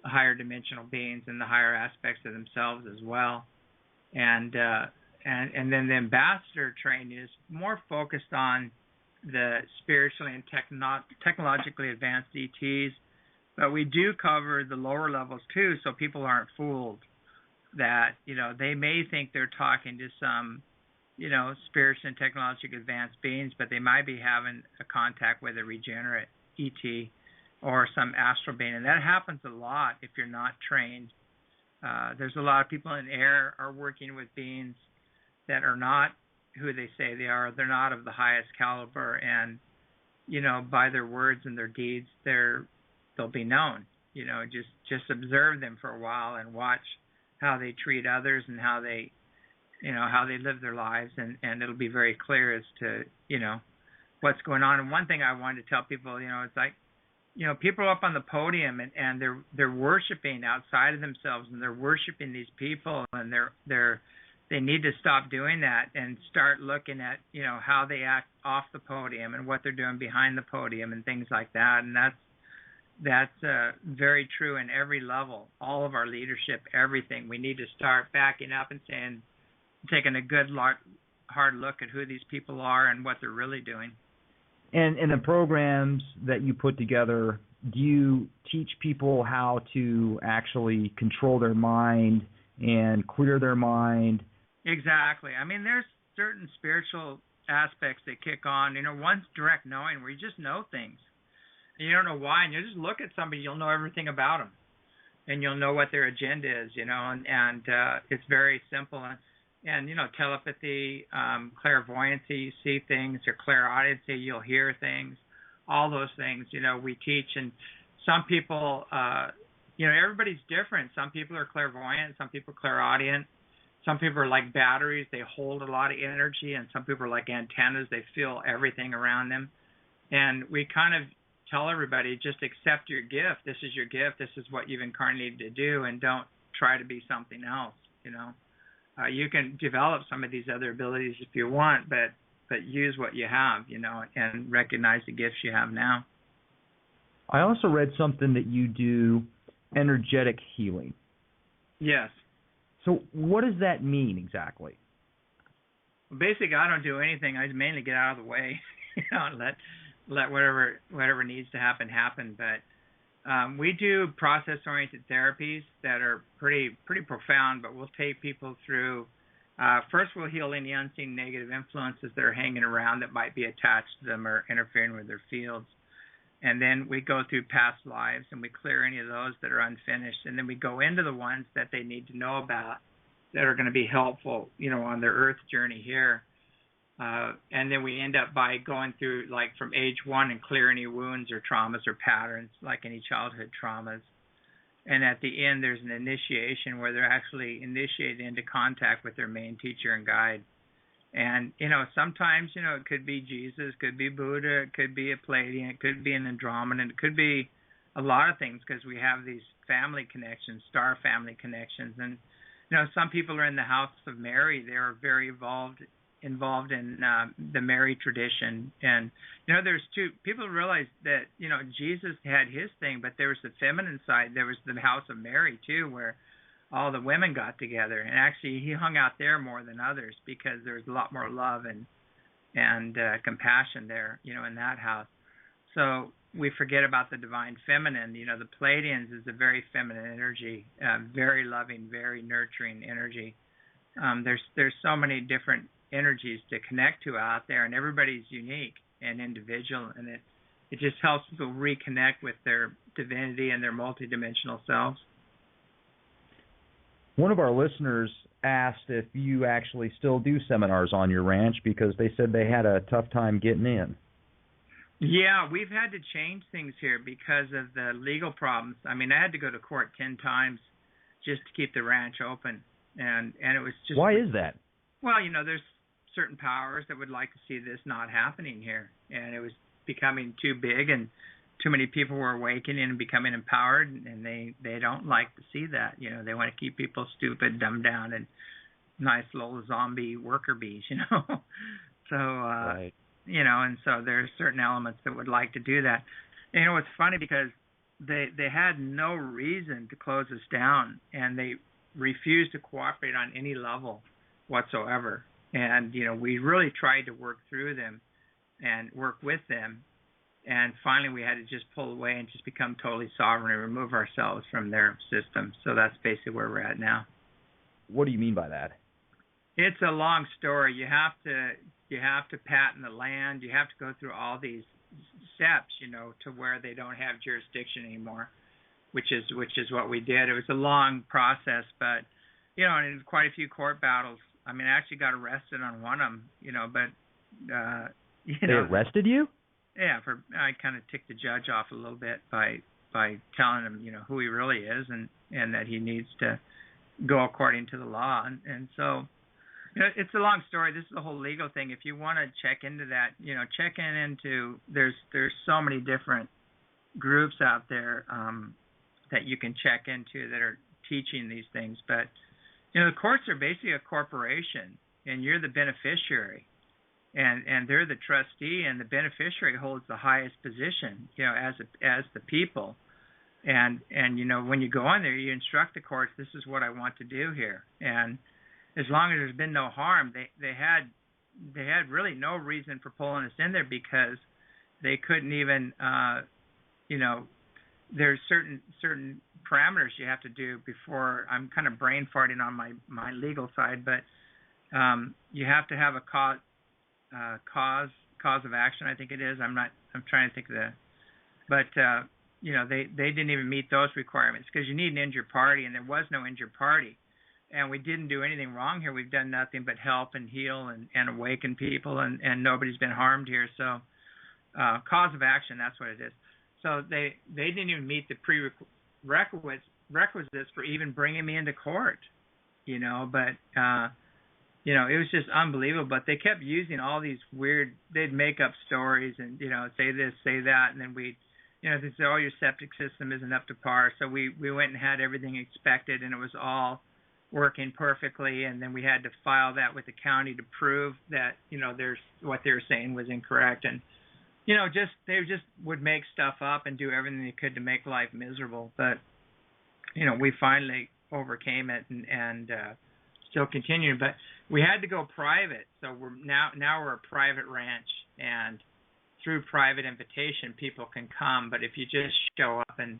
[SPEAKER 2] higher dimensional beings and the higher aspects of themselves as well. And then the ambassador training is more focused on the spiritually and technologically advanced ETs, but we do cover the lower levels too, so people aren't fooled that, they may think they're talking to some, spiritual and technologically advanced beings, but they might be having a contact with a regenerate ET or some astral being, and that happens a lot if you're not trained. There's a lot of people in air are working with beings that are not who they say they are. They're not of the highest caliber, and by their words and their deeds, they'll be known. Just observe them for a while and watch how they treat others and how they live their lives, and it'll be very clear as to what's going on. And one thing I wanted to tell people, it's like, people are up on the podium and they're worshiping outside of themselves, and they're worshiping these people, and they need to stop doing that and start looking at how they act off the podium and what they're doing behind the podium and things like that. And that's very true in every level, all of our leadership, everything. We need to start backing up and taking a good hard look at who these people are and what they're really doing.
[SPEAKER 3] And in the programs that you put together, do you teach people how to actually control their mind and clear their mind?
[SPEAKER 2] Exactly. I mean, there's certain spiritual aspects that kick on. One's direct knowing, where you just know things. And you don't know why, and you just look at somebody, you'll know everything about them, and you'll know what their agenda is, and it's very simple. And telepathy, clairvoyancy, you see things, or clairaudiency, you'll hear things, all those things, we teach. And some people, everybody's different. Some people are clairvoyant, some people are clairaudient, some people are like batteries, they hold a lot of energy, and some people are like antennas, they feel everything around them. And we kind of tell everybody, just accept your gift. This is your gift. This is what you've incarnated to do, and don't try to be something else, You can develop some of these other abilities if you want, but use what you have, and recognize the gifts you have now.
[SPEAKER 3] I also read something that you do energetic healing.
[SPEAKER 2] Yes.
[SPEAKER 3] So what does that mean exactly?
[SPEAKER 2] Basically, I don't do anything. I mainly get out of the way, and let whatever needs to happen. But we do process-oriented therapies that are pretty profound, but we'll take people through. First, we'll heal any unseen negative influences that are hanging around that might be attached to them or interfering with their fields. And then we go through past lives, and we clear any of those that are unfinished. And then we go into the ones that they need to know about that are going to be helpful, on their earth journey here. And then we end up by going through, like, from age 1 and clear any wounds or traumas or patterns, like any childhood traumas. And at the end, there's an initiation where they're actually initiated into contact with their main teacher and guide. And, sometimes, it could be Jesus, could be Buddha, it could be a Pleiadian, it could be an Andromedan, it could be a lot of things, because we have these family connections, star family connections. And, some people are in the House of Mary. They are very involved in the Mary tradition. And, there's two, people realize that, Jesus had his thing, but there was the feminine side. There was the House of Mary, too, where all the women got together. And actually, he hung out there more than others because there was a lot more love and compassion there, in that house. So we forget about the divine feminine. The Pleiadians is a very feminine energy, very loving, very nurturing energy. There's so many different energies to connect to out there, and everybody's unique and individual, and it just helps people reconnect with their divinity and their multidimensional selves.
[SPEAKER 3] One of our listeners asked if you actually still do seminars on your ranch because they said they had a tough time getting in.
[SPEAKER 2] Yeah, we've had to change things here because of the legal problems. I mean, I had to go to court 10 times just to keep the ranch open, and it was just...
[SPEAKER 3] Why is that?
[SPEAKER 2] Well, you know, there's certain powers that would like to see this not happening here, and it was becoming too big, and too many people were awakening and becoming empowered, and they don't like to see that. You know, they want to keep people stupid, dumbed down, and nice little zombie worker bees, you know. So,
[SPEAKER 3] right.
[SPEAKER 2] You know, and so there's certain elements that would like to do that. And, you know, it's funny because they had no reason to close us down, and they refused to cooperate on any level whatsoever. And, you know, we really tried to work through them and work with them. And finally we had to just pull away and just become totally sovereign and remove ourselves from their system. So that's basically where we're at now.
[SPEAKER 3] What do you mean by that?
[SPEAKER 2] It's a long story. You have to patent the land. You have to go through all these steps, you know, to where they don't have jurisdiction anymore, which is what we did. It was a long process, but, you know, and in quite a few court battles. I mean, I actually got arrested on one of them, you know, but, you know.
[SPEAKER 3] They arrested you?
[SPEAKER 2] Yeah, I kind of ticked the judge off a little bit by telling him, you know, who he really is and that he needs to go according to the law. And so, you know, it's a long story. This is the whole legal thing. If you want to check into that, you know, there's so many different groups out there that you can check into that are teaching these things. But, you know, the courts are basically a corporation, and you're the beneficiary. And they're the trustee, and the beneficiary holds the highest position, you know, as the people. And you know, when you go on there, you instruct the courts, this is what I want to do here. And as long as there's been no harm, they had really no reason for pulling us in there, because they couldn't even, you know, there's certain parameters you have to do before. I'm kind of brain farting on my legal side, but you have to have a cause of action, I think it is. I'm trying to think of but you know, they didn't even meet those requirements, because you need an injured party, and there was no injured party. And we didn't do anything wrong here. We've done nothing but help and heal and awaken people, and nobody's been harmed here. So cause of action, that's what it is. So they didn't even meet the prerequisites for even bringing me into court, you know, but you know, it was just unbelievable. But they kept using all these weird, they'd make up stories and, you know, say this, say that, and then you know, they say, oh, your septic system isn't up to par. So we went and had everything inspected, and it was all working perfectly, and then we had to file that with the county to prove that, you know, what they were saying was incorrect. And, you know, they just would make stuff up and do everything they could to make life miserable. But, you know, we finally overcame it and still continuing. But we had to go private, so we're now we're a private ranch, and through private invitation people can come. But if you just show up and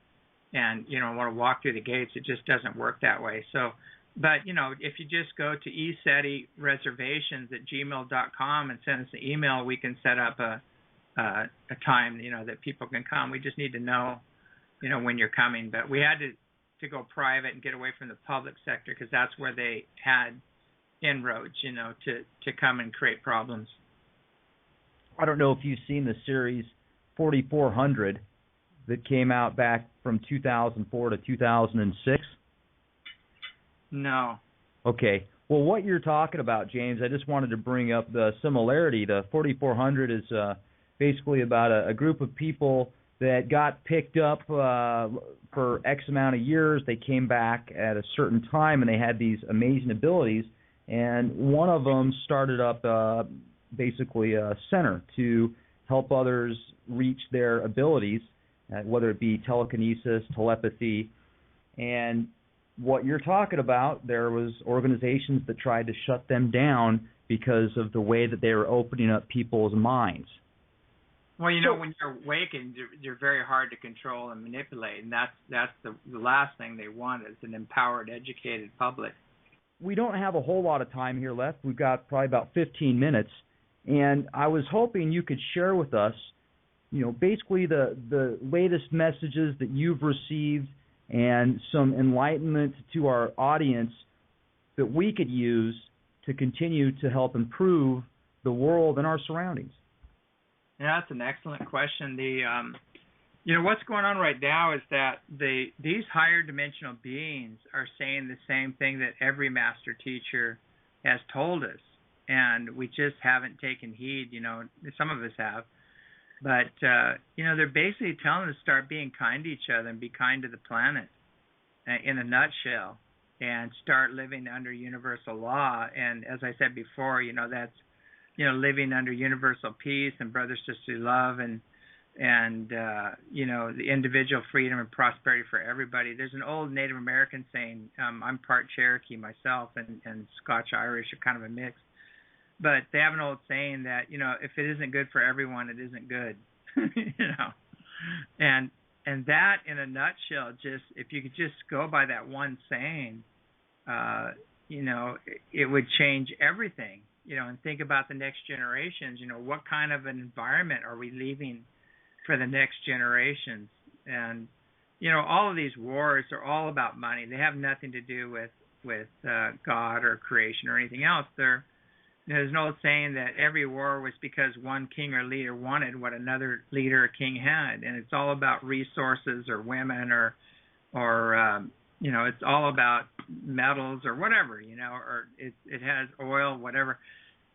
[SPEAKER 2] you know, want to walk through the gates, it just doesn't work that way. So, but you know, if you just go to ECETI reservations@gmail.com and send us an email, we can set up a time, you know, that people can come. We just need to know, you know, when you're coming. But we had to go private and get away from the public sector, because that's where they had inroads, you know, to come and create problems.
[SPEAKER 3] I don't know if you've seen the series 4400 that came out back from 2004 to 2006.
[SPEAKER 2] No.
[SPEAKER 3] Okay. Well, what you're talking about, James, I just wanted to bring up the similarity. The 4400 is basically about a group of people that got picked up for X amount of years. They came back at a certain time, and they had these amazing abilities. And one of them started up basically a center to help others reach their abilities, whether it be telekinesis, telepathy. And what you're talking about, there was organizations that tried to shut them down because of the way that they were opening up people's minds.
[SPEAKER 2] Well, you know, when you're awakened, you're very hard to control and manipulate, and that's the last thing they want, is an empowered, educated public.
[SPEAKER 3] We don't have a whole lot of time here left. We've got probably about 15 minutes, and I was hoping you could share with us, you know, basically the latest messages that you've received and some enlightenment to our audience that we could use to continue to help improve the world and our surroundings?
[SPEAKER 2] Yeah, that's an excellent question. What's going on right now is that these higher dimensional beings are saying the same thing that every master teacher has told us, and we just haven't taken heed. Some of us have, but they're basically telling us to start being kind to each other and be kind to the planet, in a nutshell, and start living under universal law. And as I said before, that's living under universal peace and brother-sisterly love, and the individual freedom and prosperity for everybody. There's an old Native American saying, I'm part Cherokee myself, and Scotch-Irish are kind of a mix. But they have an old saying that, if it isn't good for everyone, it isn't good. And that, in a nutshell, just if you could just go by that one saying, it would change everything. And think about the next generations. What kind of an environment are we leaving for the next generations? And all of these wars are all about money. They have nothing to do with God or creation or anything else. There's an old saying that every war was because one king or leader wanted what another leader or king had, and it's all about resources or women or it's all about metals or whatever, or it has oil, whatever.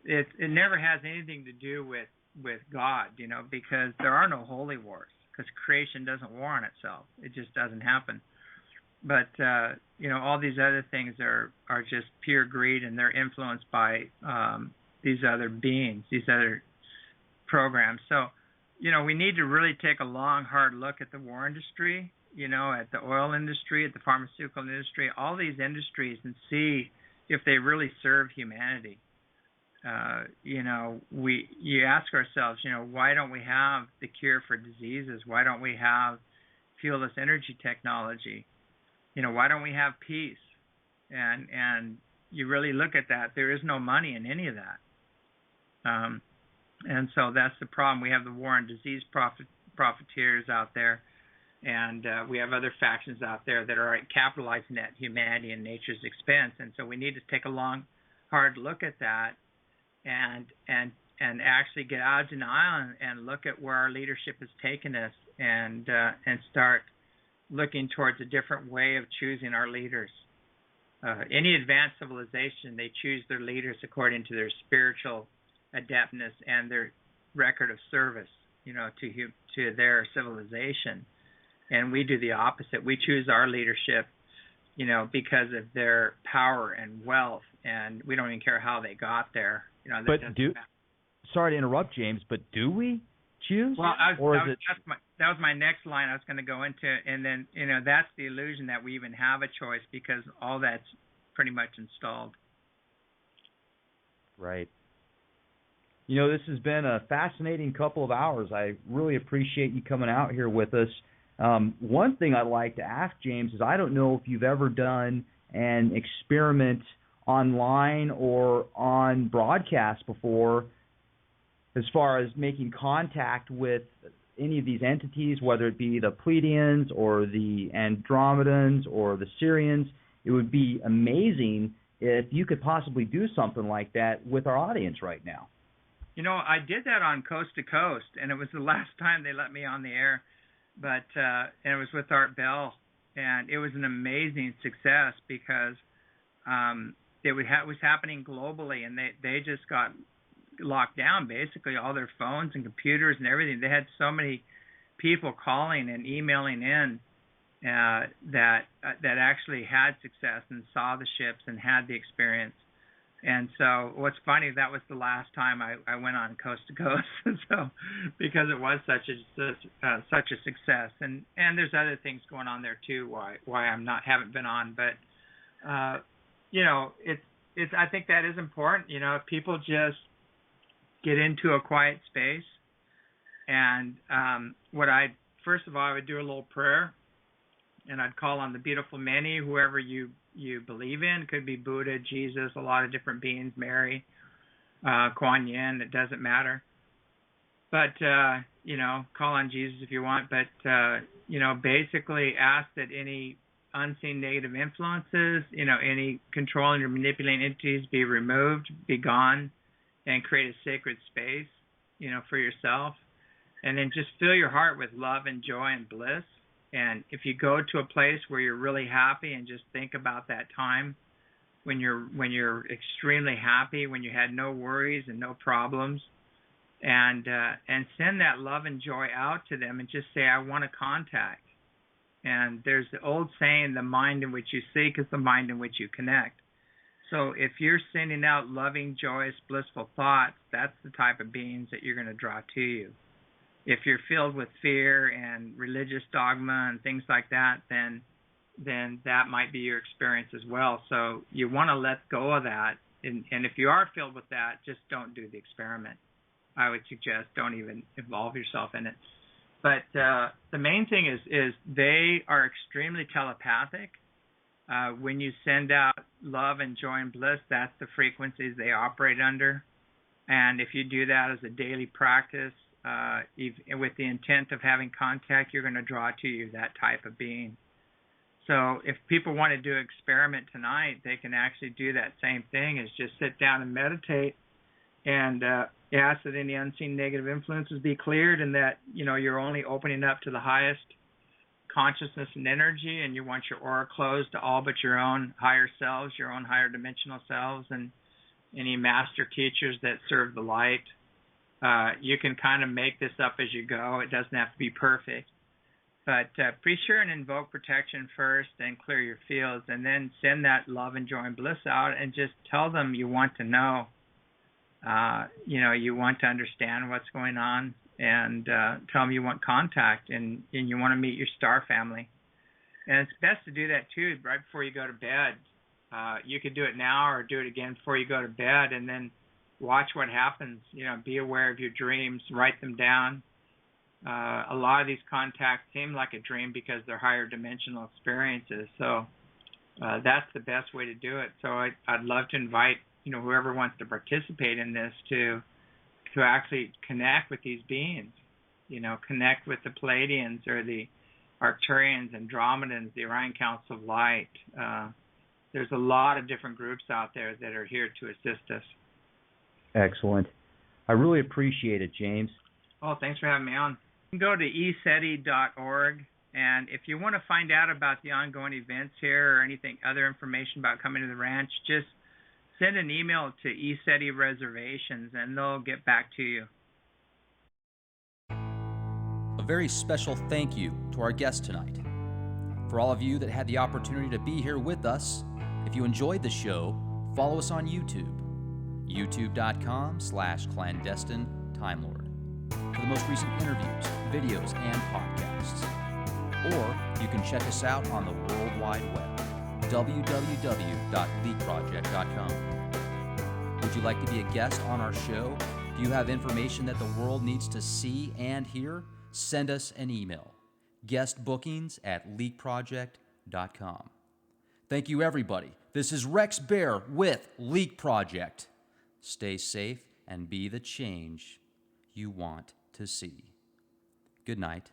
[SPEAKER 2] It never has anything to do with God, because there are no holy wars, because creation doesn't war on itself. It just doesn't happen. But all these other things are just pure greed, and they're influenced by these other beings, these other programs. So, we need to really take a long, hard look at the war industry, at the oil industry, at the pharmaceutical industry, all these industries, and see if they really serve humanity. You ask ourselves, why don't we have the cure for diseases? Why don't we have fuelless energy technology? Why don't we have peace? And you really look at that, there is no money in any of that. And so that's the problem. We have the war on disease profiteers out there, and we have other factions out there that are capitalizing at humanity and nature's expense. And so we need to take a long, hard look at that, and actually get out of denial and look at where our leadership has taken us, and start looking towards a different way of choosing our leaders. Any advanced civilization, they choose their leaders according to their spiritual adeptness and their record of service, to their civilization. And we do the opposite. We choose our leadership, because of their power and wealth, and we don't even care how they got there.
[SPEAKER 3] Sorry to interrupt, James, but do we choose?
[SPEAKER 2] Well, that was my next line I was going to go into, and then that's the illusion that we even have a choice, because all that's pretty much installed.
[SPEAKER 3] Right. This has been a fascinating couple of hours. I really appreciate you coming out here with us. One thing I'd like to ask, James, is I don't know if you've ever done an experiment online or on broadcast before, as far as making contact with any of these entities, whether it be the Pleiadians or the Andromedans or the Syrians. It would be amazing if you could possibly do something like that with our audience right now.
[SPEAKER 2] I did that on Coast to Coast, and it was the last time they let me on the air, but and it was with Art Bell, and it was an amazing success, because it was happening globally, and they just got locked down, basically, all their phones and computers and everything. They had so many people calling and emailing in that actually had success and saw the ships and had the experience. And so what's funny, that was the last time I went on Coast to Coast, so because it was such a success. And there's other things going on there too, why haven't been on, but it's I think that is important. If people just get into a quiet space, and first of all, I would do a little prayer, and I'd call on the beautiful many, whoever you believe in. It could be Buddha, Jesus, a lot of different beings, Mary, Kuan Yin, it doesn't matter. But, call on Jesus if you want, but, basically ask that any unseen negative influences, any controlling or manipulating entities be removed, be gone, and create a sacred space, for yourself. And then just fill your heart with love and joy and bliss. And if you go to a place where you're really happy and just think about that time when you're extremely happy, when you had no worries and no problems, and send that love and joy out to them and just say, I want to contact. And there's the old saying, the mind in which you seek is the mind in which you connect. So if you're sending out loving, joyous, blissful thoughts, that's the type of beings that you're going to draw to you. If you're filled with fear and religious dogma and things like that, then that might be your experience as well. So you want to let go of that. And if you are filled with that, just don't do the experiment. I would suggest don't even involve yourself in it. But the main thing is they are extremely telepathic. When you send out love and joy and bliss, that's the frequencies they operate under. And if you do that as a daily practice, with the intent of having contact, you're going to draw to you that type of being. So if people want to do an experiment tonight, they can actually do that same thing, is just sit down and meditate and ask that any unseen negative influences be cleared, and that you're only opening up to the highest consciousness and energy, and you want your aura closed to all but your own higher selves, your own higher dimensional selves, and any master teachers that serve the light. You can kind of make this up as you go. It doesn't have to be perfect. But be sure and invoke protection first and clear your fields, and then send that love and joy and bliss out, and just tell them you want to know. You want to understand what's going on, and tell them you want contact, and you want to meet your star family. And it's best to do that, too, right before you go to bed. You could do it now or do it again before you go to bed, and then watch what happens. Be aware of your dreams, write them down. A lot of these contacts seem like a dream because they're higher dimensional experiences. So that's the best way to do it. So I'd love to invite whoever wants to participate in this to actually connect with these beings. Connect with the Pleiadians or the Archons, Andromedans, the Orion Council of Light. There's a lot of different groups out there that are here to assist us.
[SPEAKER 3] Excellent. I really appreciate it, James.
[SPEAKER 2] Oh, thanks for having me on. You can go to ECETI.org, and if you want to find out about the ongoing events here or anything, other information about coming to the ranch, just send an email to ECETI Reservations, and they'll get back to you.
[SPEAKER 1] A very special thank you to our guest tonight. For all of you that had the opportunity to be here with us, if you enjoyed the show, follow us on YouTube. youtube.com/clandestine Time Lord for the most recent interviews, videos, and podcasts. Or you can check us out on the World Wide Web, www.leakproject.com. Would you like to be a guest on our show? Do you have information that the world needs to see and hear? Send us an email, guestbookings@leakproject.com. Thank you, everybody. This is Rex Bear with Leak Project. Stay safe and be the change you want to see. Good night.